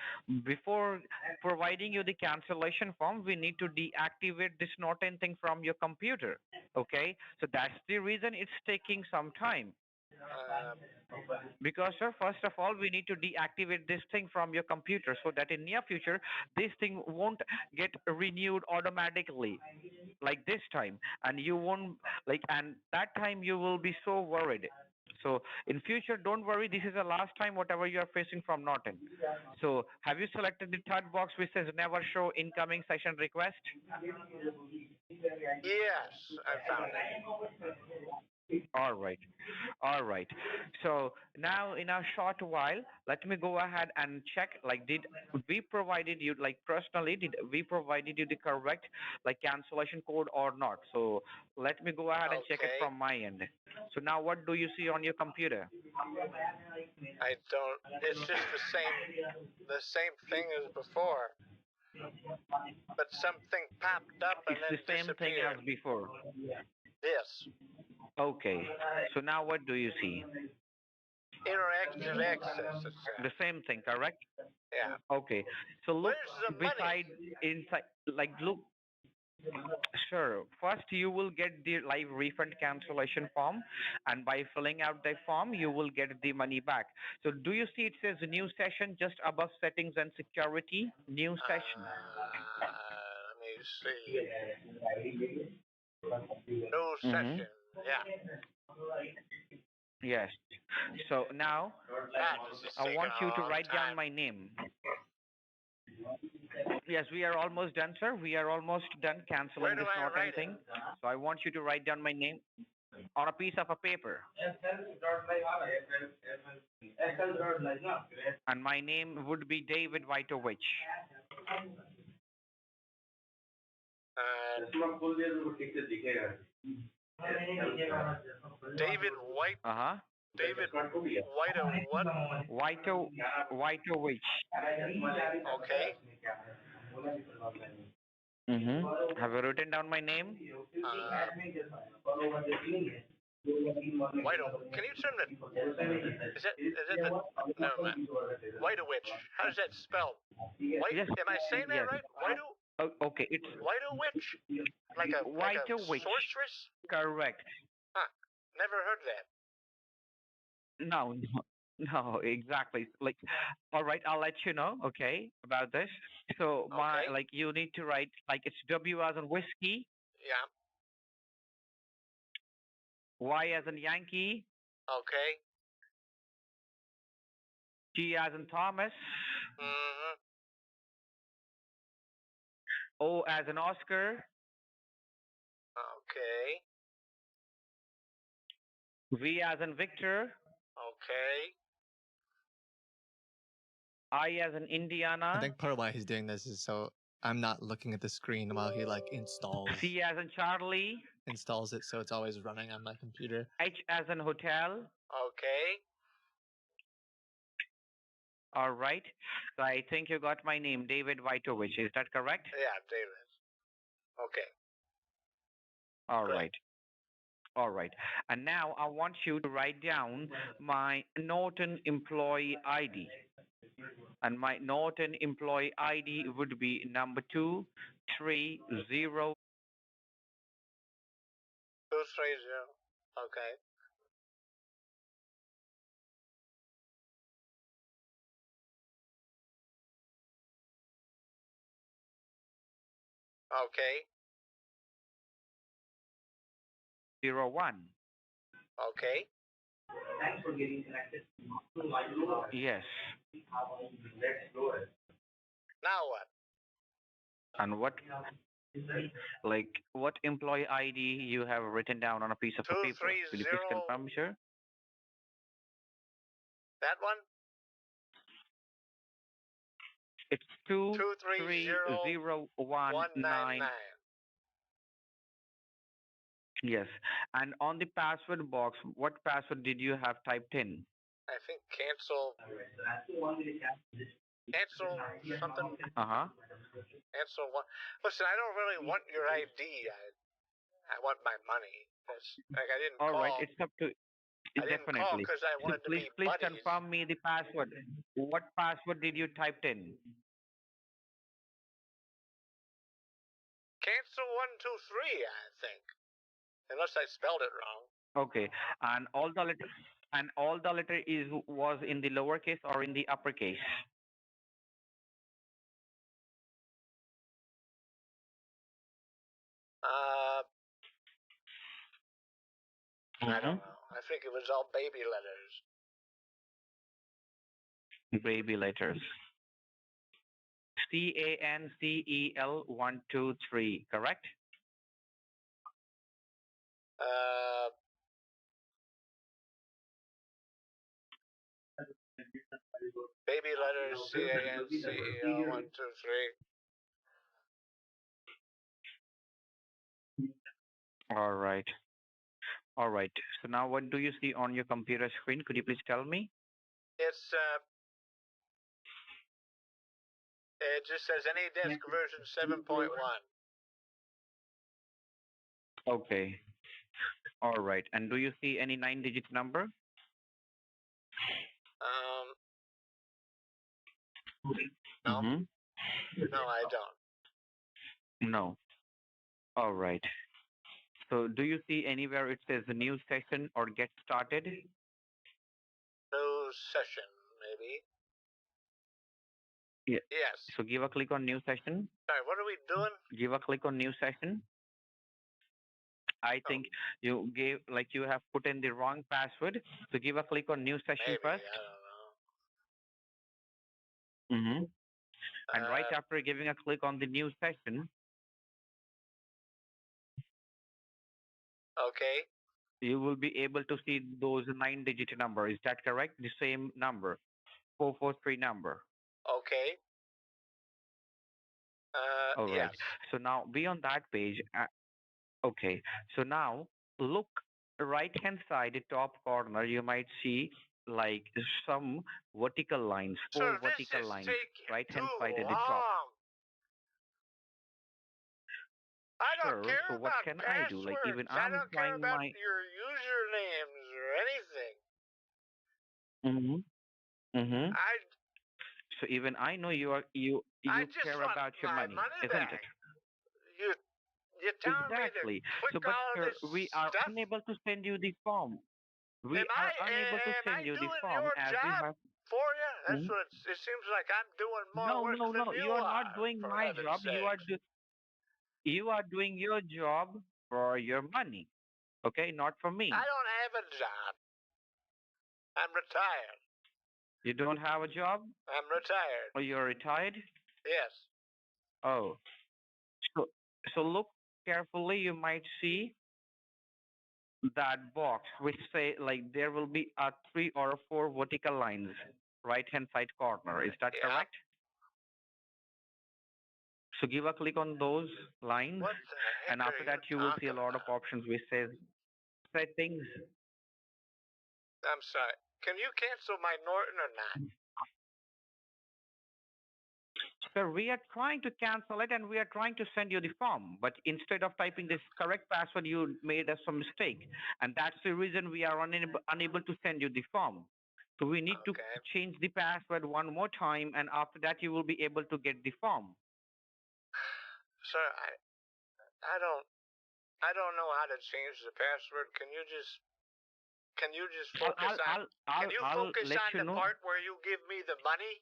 Before providing you the cancellation form, we need to deactivate this Norton thing from your computer. Okay? So that's the reason it's taking some time. Because, sir, first of all, we need to deactivate this thing from your computer so that in near future, this thing won't get renewed automatically like this time. And you won't, and that time you will be so worried. So in future, don't worry. This is the last time whatever you are facing from Norton. So have you selected the third box which says never show incoming session request? Yes, I found it. All right. All right. So now in a short while, let me go ahead and check, did we provided you, personally, did we provided you the correct, cancellation code or not? So let me go ahead and check it from my end. So now what do you see on your computer? I don't, it's just the same thing as before. But something popped up and then It's the same thing as before. Yes. Okay. So now what do you see? Interactive access. The same thing, correct? Yeah. Okay. So look Where's the money? inside, look. Sure. First, you will get the live refund cancellation form, and by filling out the form, you will get the money back. So, do you see it says new session just above settings and security? New session. Let me see. New session. Yeah. Yes. So now, I want you to write down my name. Yes, we are almost done, sir. We are almost done canceling this Norton thing. So I want you to write down my name on a piece of a paper. And my name would be David Wojtowicz. David White. David Wojtowicz. Okay. Have you written down my name? Can you turn the? Is it the? No, Wojtowicz. How does that spell? Yes. Am I saying that right? Okay, it's Wojtowicz. Like a sorceress? Correct. Huh. Never heard that. No, exactly. All right, I'll let you know, okay, about this. So you need to write, it's W as in whiskey. Yeah. Y as in Yankee. Okay. T as in Thomas. Mm-hmm. O as in Oscar. Okay. V as in Victor. Okay. I as in Indiana. I think part of why he's doing this is so I'm not looking at the screen while he installs. C as in Charlie. Installs it so it's always running on my computer. H as in hotel. Okay. All right. So I think you got my name, David Wojtowicz. Is that correct? Yeah, David. Okay. All right. All right. And now I want you to write down my Norton employee ID. And my Norton employee ID would be number 230. 230. Okay. Okay. 01. Okay. Thanks for getting connected. Yes. Now what? And what employee ID you have written down on a piece of paper? Will you please confirm, sir? That one? It's 230199. Yes. And on the password box, what password did you have typed in? I think cancel. Cancel something. Cancel one. Listen, I don't really want your ID. I want my money. That's, like I didn't All call. right, it's up to I didn't call definitely. because I So wanted to please, be please buddies. confirm me the password. What password did you type in? Cancel 123. I think, unless I spelled it wrong. Okay, and all the letter was in the lowercase or in the uppercase. I don't know. I think it was all baby letters. Baby letters. CANCEL 123. Correct? Baby letters CANCEL 123. All right. All right. So now what do you see on your computer screen? Could you please tell me? It's it just says AnyDesk version 7.1. Okay. All right. And do you see any 9-digit number? No. No, I don't. No. All right. So do you see anywhere it says new session or get started? New session, maybe. Yeah. Yes. So give a click on new session. Sorry, what are we doing? Give a click on new session. I think you have put in the wrong password. So give a click on new session Maybe, first. I don't know. And right after giving a click on the new session, okay, you will be able to see those 9-digit number. Is that correct? The same number, 443 number. Okay. All right. Yes. So now be on that page. Okay. So now look right-hand side, the top corner. You might see like some vertical lines, four vertical lines, right-hand side at the top. I don't Sure. care So what about can passwords. I do? Like even I I'm don't care trying about my. your usernames or anything. So even I know you I just care want about your my money, isn't back. it? You're telling Exactly. me to click So, but all sir, this we are stuff? unable to send you the form. We are unable to Am I send you the doing form your as we job have. for you? That's what it seems like. I'm doing more work than No. you You are not doing for my heaven's job. sakes. You are doing your job for your money. Okay, not for me. I don't have a job. I'm retired. You don't have a job? I'm retired. Or you're retired? Yes. Oh. So look carefully. You might see that box which say like there will be 3 or 4 vertical lines right-hand side corner. Is that correct? So give a click on those lines, and after that you will see a lot of options which says settings. I'm sorry. Can you cancel my Norton or not? Sir, we are trying to cancel it and we are trying to send you the form, but instead of typing this correct password, you made us some mistake, and that's the reason we are unable to send you the form. So we need to change the password one more time, and after that you will be able to get the form. Sir, I don't know how to change the password. Can you just focus on the part where you give me the money,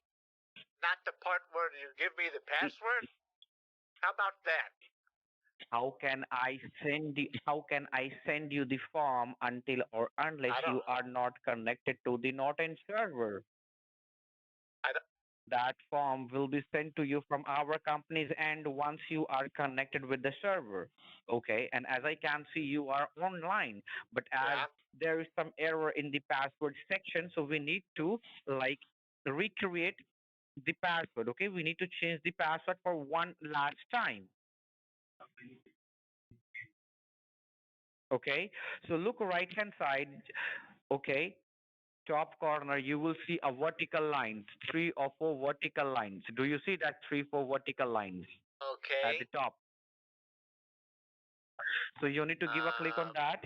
not the part where you give me the password? How about that? How can I send you the form until or unless you are not connected to the Norton server? That form will be sent to you from our company's end once you are connected with the server. Okay, and as I can see, you are online, but as there is some error in the password section, so we need to like recreate the password. Okay, we need to change the password for one last time. Okay, so look right hand side. Okay, top corner, you will see a vertical line, 3 or 4 vertical lines. Do you see that 3-4 vertical lines at Okay. the top? So you need to give a click on that.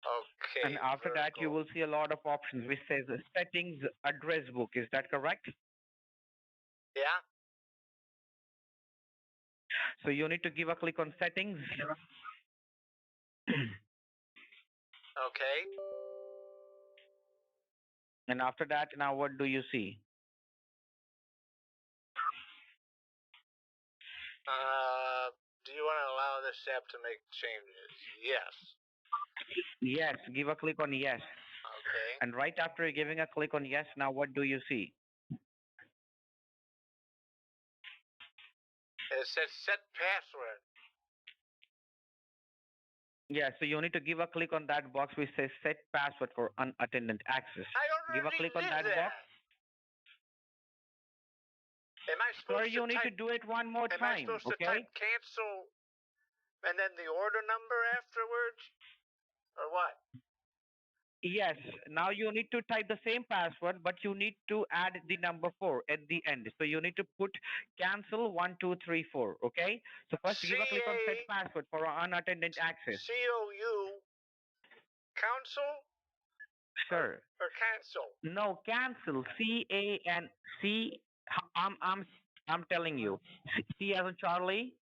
Okay. And after that, you will see a lot of options which says settings address book. Is that correct? Yeah. So you need to give a click on settings. Okay. And after that, now what do you see? Do you want to allow this app to make changes? Yes. Yes, give a click on yes. Okay. And right after giving a click on yes, now what do you see? It says set password. Yeah, so you need to give a click on that box which says set password for unattended access. Give a click on that box. Am I supposed Sir, you need to do it one more Am time, I supposed to okay? type cancel and then the order number afterwards? Or what? Yes, now you need to type the same password, but you need to add the number 4 at the end. So you need to put cancel 1234, okay? So first give a click on set password for unattended access. COU council Sure. or cancel? No, cancel. C-A-N-C. I'm telling you. C as in Charlie.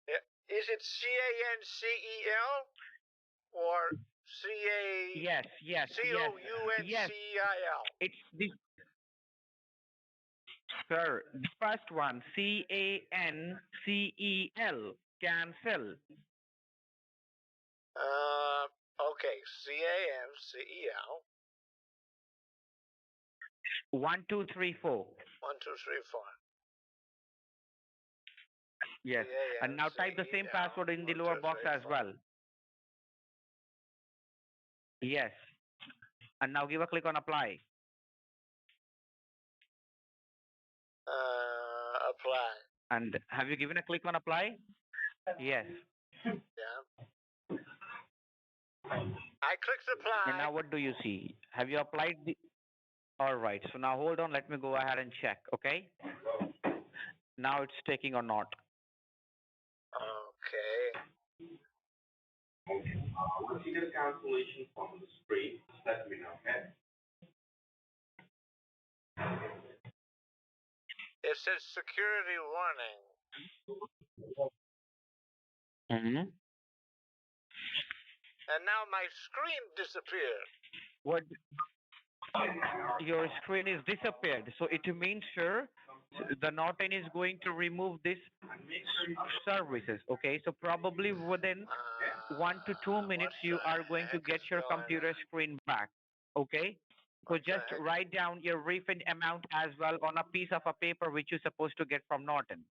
Yeah. Is it CANCEL or CA? Yes. COUNCIL. It's the sir. The first one. CANCEL. Cancel. Okay. CANCEL. 1234. 1234. Yes. And now type the same password in the lower box as well. Yes. And now give a click on apply. Apply. And have you given a click on apply? Yes. Yeah. I clicked apply. And now what do you see? Have you applied the... All right. So now hold on. Let me go ahead and check. Okay. Now it's taking or not. Okay. Once you get a cancellation from the screen, just let me know, okay? It says security warning. Mm-hmm. And now my screen disappeared. What? Your screen is disappeared. So it means, sir, the Norton is going to remove these services. Okay, so probably within 1 to 2 minutes you are going to get your computer screen back. Okay, so just write down your refund amount as well on a piece of a paper which you're supposed to get from Norton.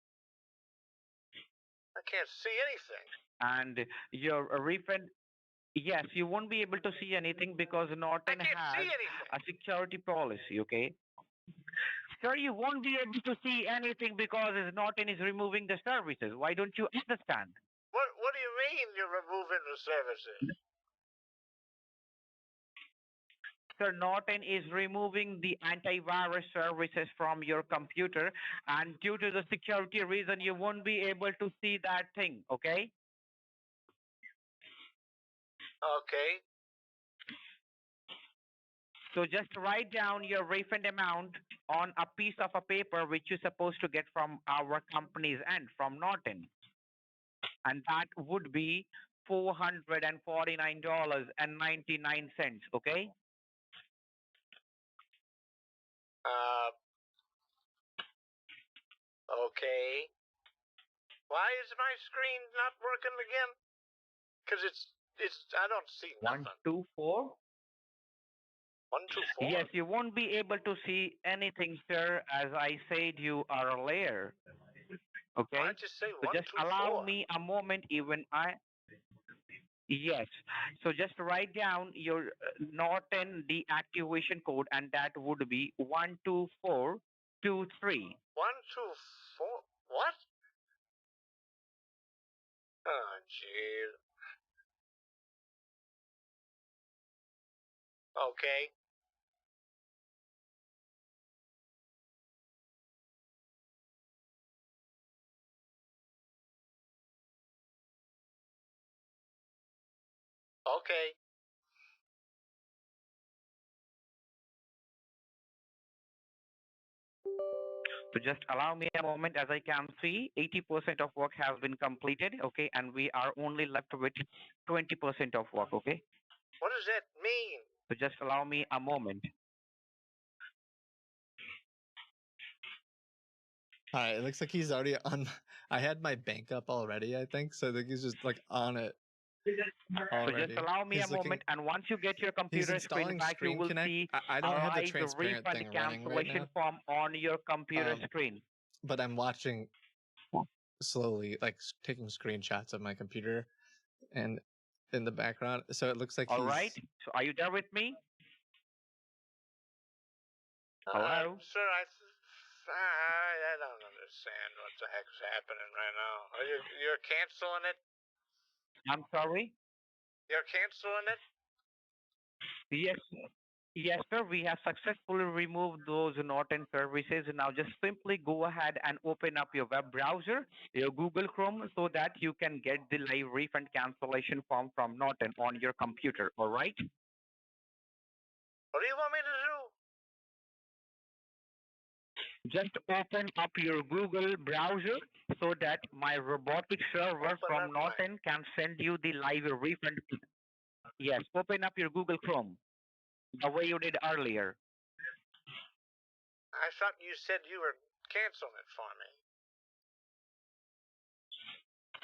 I can't see anything. And your refund, yes, you won't be able to see anything because Norton has a security policy. Okay. Sir, you won't be able to see anything because Norton is removing the services. Why don't you understand? What do you mean you're removing the services? Sir, Norton is removing the antivirus services from your computer, and due to the security reason, you won't be able to see that thing, okay? Okay. So just write down your refund amount on a piece of a paper which you're supposed to get from our company's end, from Norton. And that would be $449.99, okay? Okay. Why is my screen not working again? Because I don't see nothing. 1, 2, 4. 1, 2, 4. Yes, you won't be able to see anything, sir. As I said, you are a layer. Okay. Why'd you say so 1, just 2, 4? allow me a moment. Yes. So just write down your Norton deactivation code, and that would be 12423. 1, 2, 4. What? Oh, jeez. Okay. Okay. So just allow me a moment. As I can see, 80% of work has been completed, okay, and we are only left with 20% of work, okay? What does that mean? So just allow me a moment. All right, it looks like he's already on. I had my bank up already, I think, so I think he's just like on it. So just allow me a moment, and once you get your computer screen back, you will see I don't have the a transparent refund thing running right cancellation now. form on your computer screen. But I'm watching slowly, like taking screenshots of my computer, and in the background, so it looks like All right. So are you there with me? Hello. Sir, I don't understand what the heck's happening right now. You're canceling it? I'm sorry. You're canceling it? Yes. Yes, sir. We have successfully removed those Norton services. Now just simply go ahead and open up your web browser, your Google Chrome, so that you can get the live refund cancellation form from Norton on your computer. All right? What do you want me to do? Just open up your Google browser so that my robotic server from Norton can send you the live refund. Yes, open up your Google Chrome the way you did earlier. I thought you said you were canceling it for me.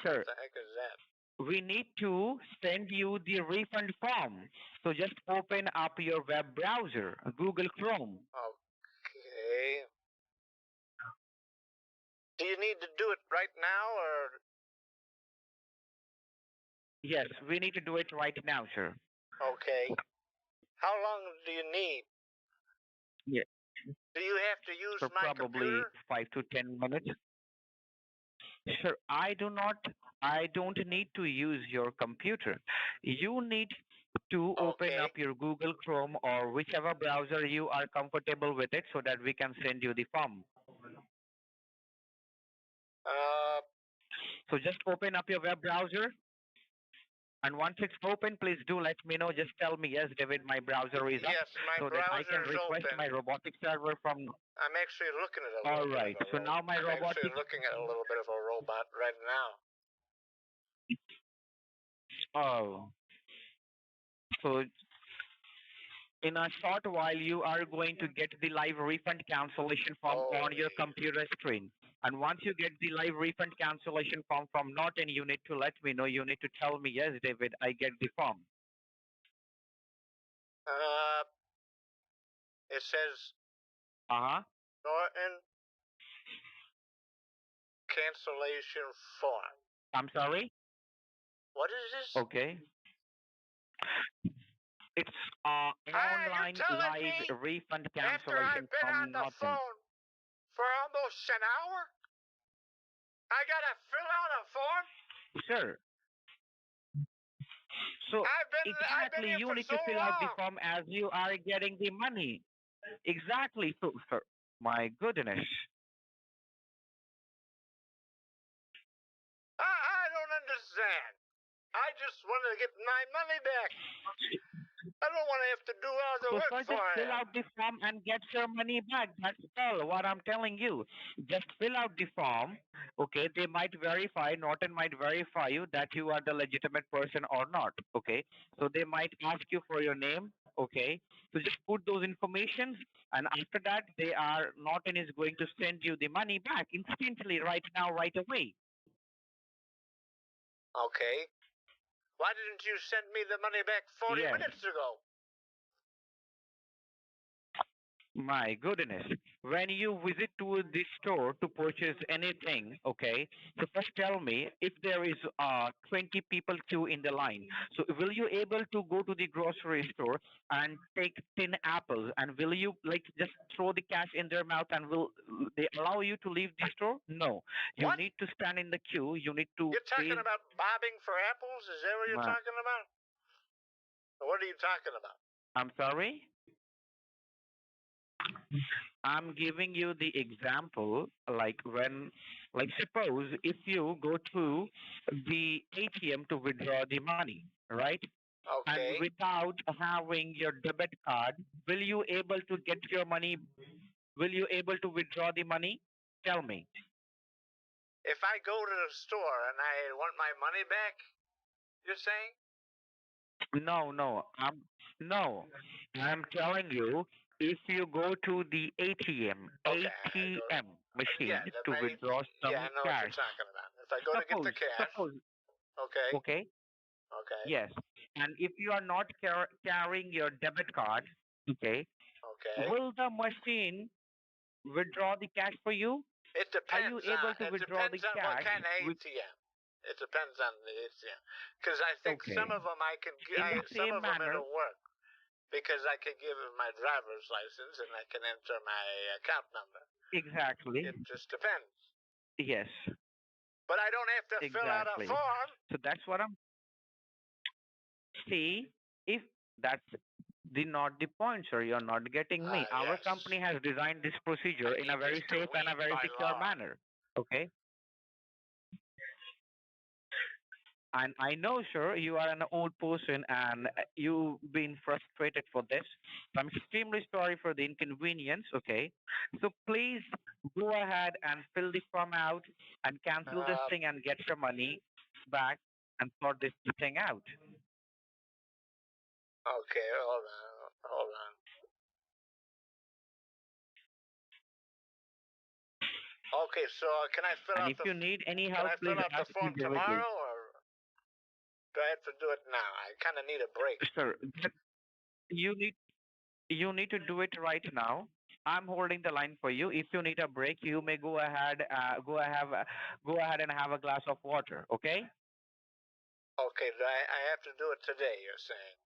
Sir, What the heck is that? we need to send you the refund form. So just open up your web browser, Google Chrome. Okay. Do you need to do it right now, or? Yes, we need to do it right now, sir. Okay. How long do you need? Yeah. Do you have to use For my probably computer? 5 to 10 minutes. Sir, I don't need to use your computer. You need to open up your Google Chrome or whichever browser you are comfortable with it so that we can send you the form. So just open up your web browser. And once it's open, please do let me know. Just tell me, yes, David, my browser is up. Yes, my so that I can browser is request open. my robotic server from. I'm actually looking at a All little right. bit of a So now my I'm robotic. actually looking at a little bit of a robot right now. Oh. So In a short while, you are going to get the live refund cancellation form on your computer screen. And once you get the live refund cancellation form from Norton, you need to let me know. You need to tell me, yes, David, I get the form. It says Uh-huh. Norton cancellation form. I'm sorry? What is this? Okay. It's online live refund After I've cancellation been from on the Norton. phone for almost an hour, I gotta fill out a form? Sure. So exactly, you need to fill out the form as you are getting the money. Exactly. So, my goodness. I don't understand. I just want to get my money back. I don't want to have to do all the work Just for fill it. out the form and get your money back. That's all what I'm telling you. Just fill out the form. Okay, they might verify, Norton might verify you that you are the legitimate person or not. Okay, so they might ask you for your name. Okay, so just put those informations, and after that, Norton is going to send you the money back instantly, right now, right away. Okay. Why didn't you send me the money back 40 minutes ago? My goodness. When you visit to the store to purchase anything, okay, so first tell me if there is 20 people queue in the line. So will you able to go to the grocery store and take 10 apples, and will you just throw the cash in their mouth, and will they allow you to leave the store? No. You need to stand in the queue. You need to You're talking about bobbing for apples? Is that what you're talking about? Or what are you talking about? I'm sorry? I'm giving you the example, suppose if you go to the ATM to withdraw the money, right? Okay. And without having your debit card, will you able to get your money? Will you able to withdraw the money? Tell me. If I go to the store and I want my money back, you're saying? No. I'm telling you, if you go to the ATM machine to withdraw some I know cash. what you're talking about. If I go to get the cash. Okay. Okay. Okay. Yes. And if you are not carrying your debit card, okay, will the machine withdraw the cash for you? It depends. Are you able to withdraw the cash? What kind of ATM. It depends on the ATM. Because I think some of them some of them it'll work. Because I can give them my driver's license and I can enter my account number. Exactly. It just depends. Yes. But I don't have to fill out a form. So that's what I'm... See, if that's not the point, sir, you're not getting me. Our company has designed this procedure in a very safe and a very secure manner. Okay? And I know, sir, you are an old person and you've been frustrated for this. I'm extremely sorry for the inconvenience, okay? So please go ahead and fill the form out and cancel this thing and get your money back and sort this thing out. Okay, hold on. Okay, so can I fill out if you need any help, can I please fill out the ask form me directly. tomorrow, or do I have to do it now? I kind of need a break. Sir, you need to do it right now. I'm holding the line for you. If you need a break, you may go ahead and have a glass of water. Okay? Okay, I have to do it today. You're saying?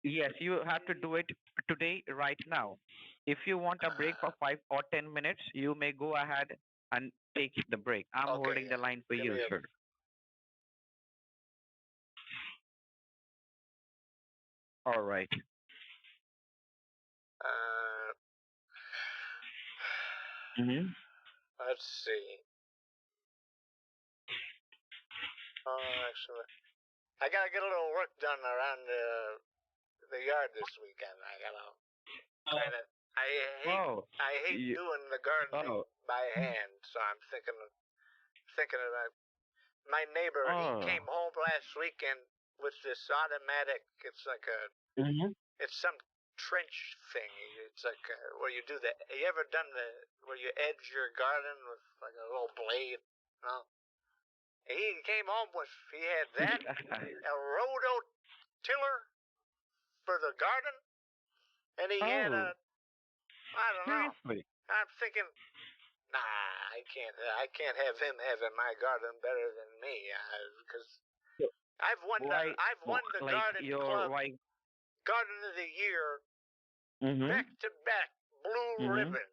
Yes, you have to do it today, right now. If you want a break for 5 or 10 minutes, you may go ahead and take the break. I'm holding the line for you, sir. All right. Let's see. Actually, I gotta get a little work done around the yard this weekend. I gotta I hate doing the gardening by hand, so I'm thinking about my neighbor. He came home last weekend with this automatic. It's like a It's some trench thing. It's like where you do the. You ever done where you edge your garden with like a little blade? No. He came home with. He had that, a rototiller for the garden, and he had a. I don't know. I'm thinking, nah, I can't have him having my garden better than me, because I've won the garden club. Garden of the Year, back to back, blue ribbon.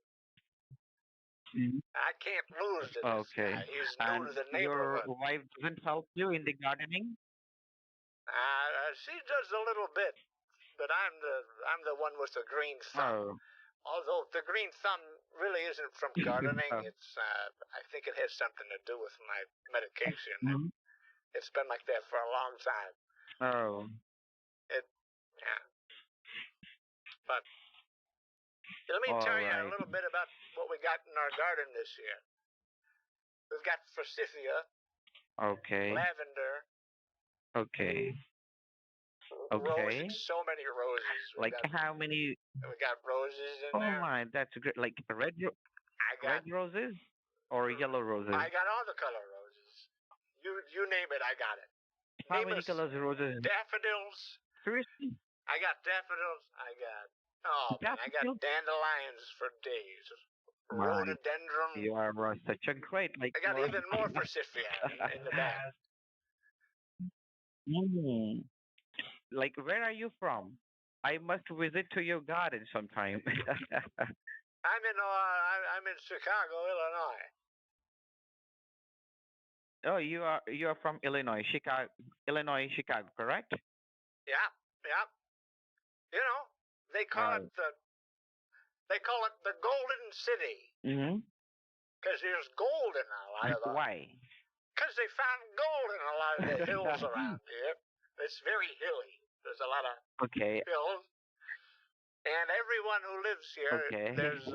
I can't lose to this guy. He's new to the neighborhood. Your wife doesn't help you in the gardening? She does a little bit, but I'm the one with the green thumb. Although the green thumb really isn't from gardening. It's I think it has something to do with my medication. It's been like that for a long time. But let me tell you a little bit about what we got in our garden this year. We've got forsythia, lavender, roses, so many roses. How many? We got roses in there. Oh my, that's great. Like red roses or yellow roses? I got all the color roses. You name it, I got it. How many colors of roses? Daffodils. Seriously? I got daffodils. I got dandelions for days. Rhododendron. You are such a great. I got even more forsythia in the back. Like, where are you from? I must visit to your garden sometime. I'm in Chicago, Illinois. Oh, you are from Illinois, Chicago, correct? Yeah. You know, they call it the Golden City. Because there's gold in a lot of them. Why? Because they found gold in a lot of the hills around here. It's very hilly. There's a lot of hills. And everyone who lives here, there's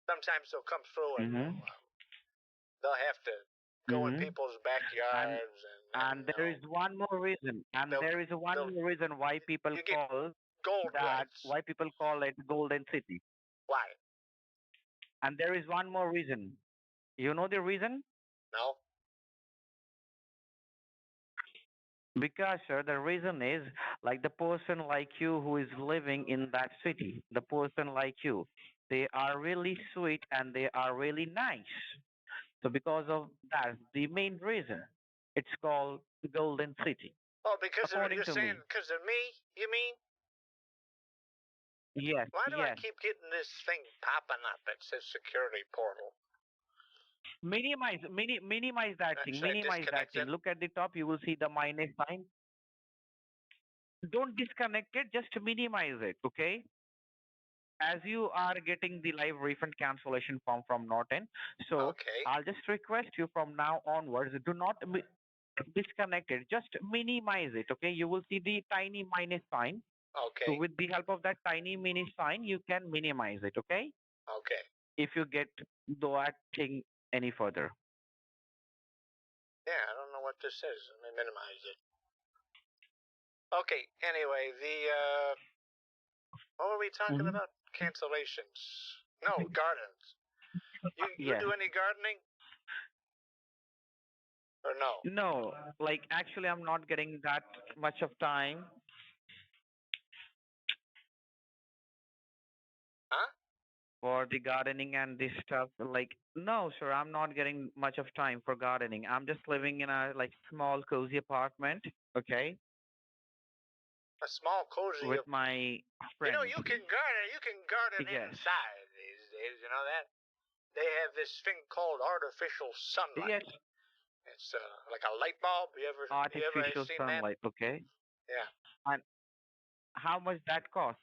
sometimes they'll come through and they'll have to go in people's backyards. And there is one more reason. Why people call why people call it Golden City. Why? And there is one more reason. You know the reason? No. Because, sir, the reason is like the person like you who is living in that city, the person like you, they are really sweet and they are really nice. So because of that, the main reason, it's called Golden City. Oh, because you're saying because of me, you mean? Yes. Why do I keep getting this thing popping up? It says security portal. Minimize that thing. Minimize that thing. Look at the top. You will see the minus sign. Don't disconnect it. Just minimize it. Okay. As you are getting the live refund cancellation form from Norton, so I'll just request you from now onwards, do not disconnect it. Just minimize it. Okay. You will see the tiny minus sign. Okay. So with the help of that tiny mini sign, you can minimize it. Okay. Okay. If you get that thing any further. Yeah, I don't know what this is. Let me minimize it. Okay, anyway, what were we talking about? Cancellations. No, gardens. You do any gardening? Or no? No, like actually I'm not getting that much of time. Huh? For the gardening and this stuff, like, no, sir, I'm not getting much of time for gardening. I'm just living in a small cozy apartment, okay? A small cozy with my friends. You know, you can garden inside these days. You know that? They have this thing called artificial sunlight. Yes. It's like a light bulb. You ever seen sunlight? That? Okay. Yeah. And how much that cost?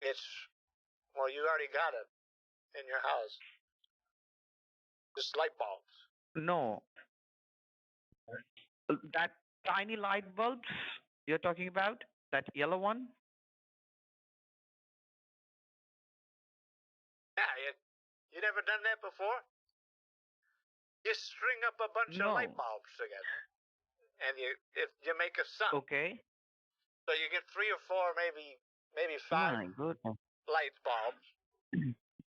It's well, you already got it in your house. Just light bulbs. No. That tiny light bulbs you're talking about? That yellow one? Yeah, you never done that before? You string up a bunch of light bulbs together, and you make a sun. Okay. So you get 3 or 4, maybe 5 My goodness. light bulbs.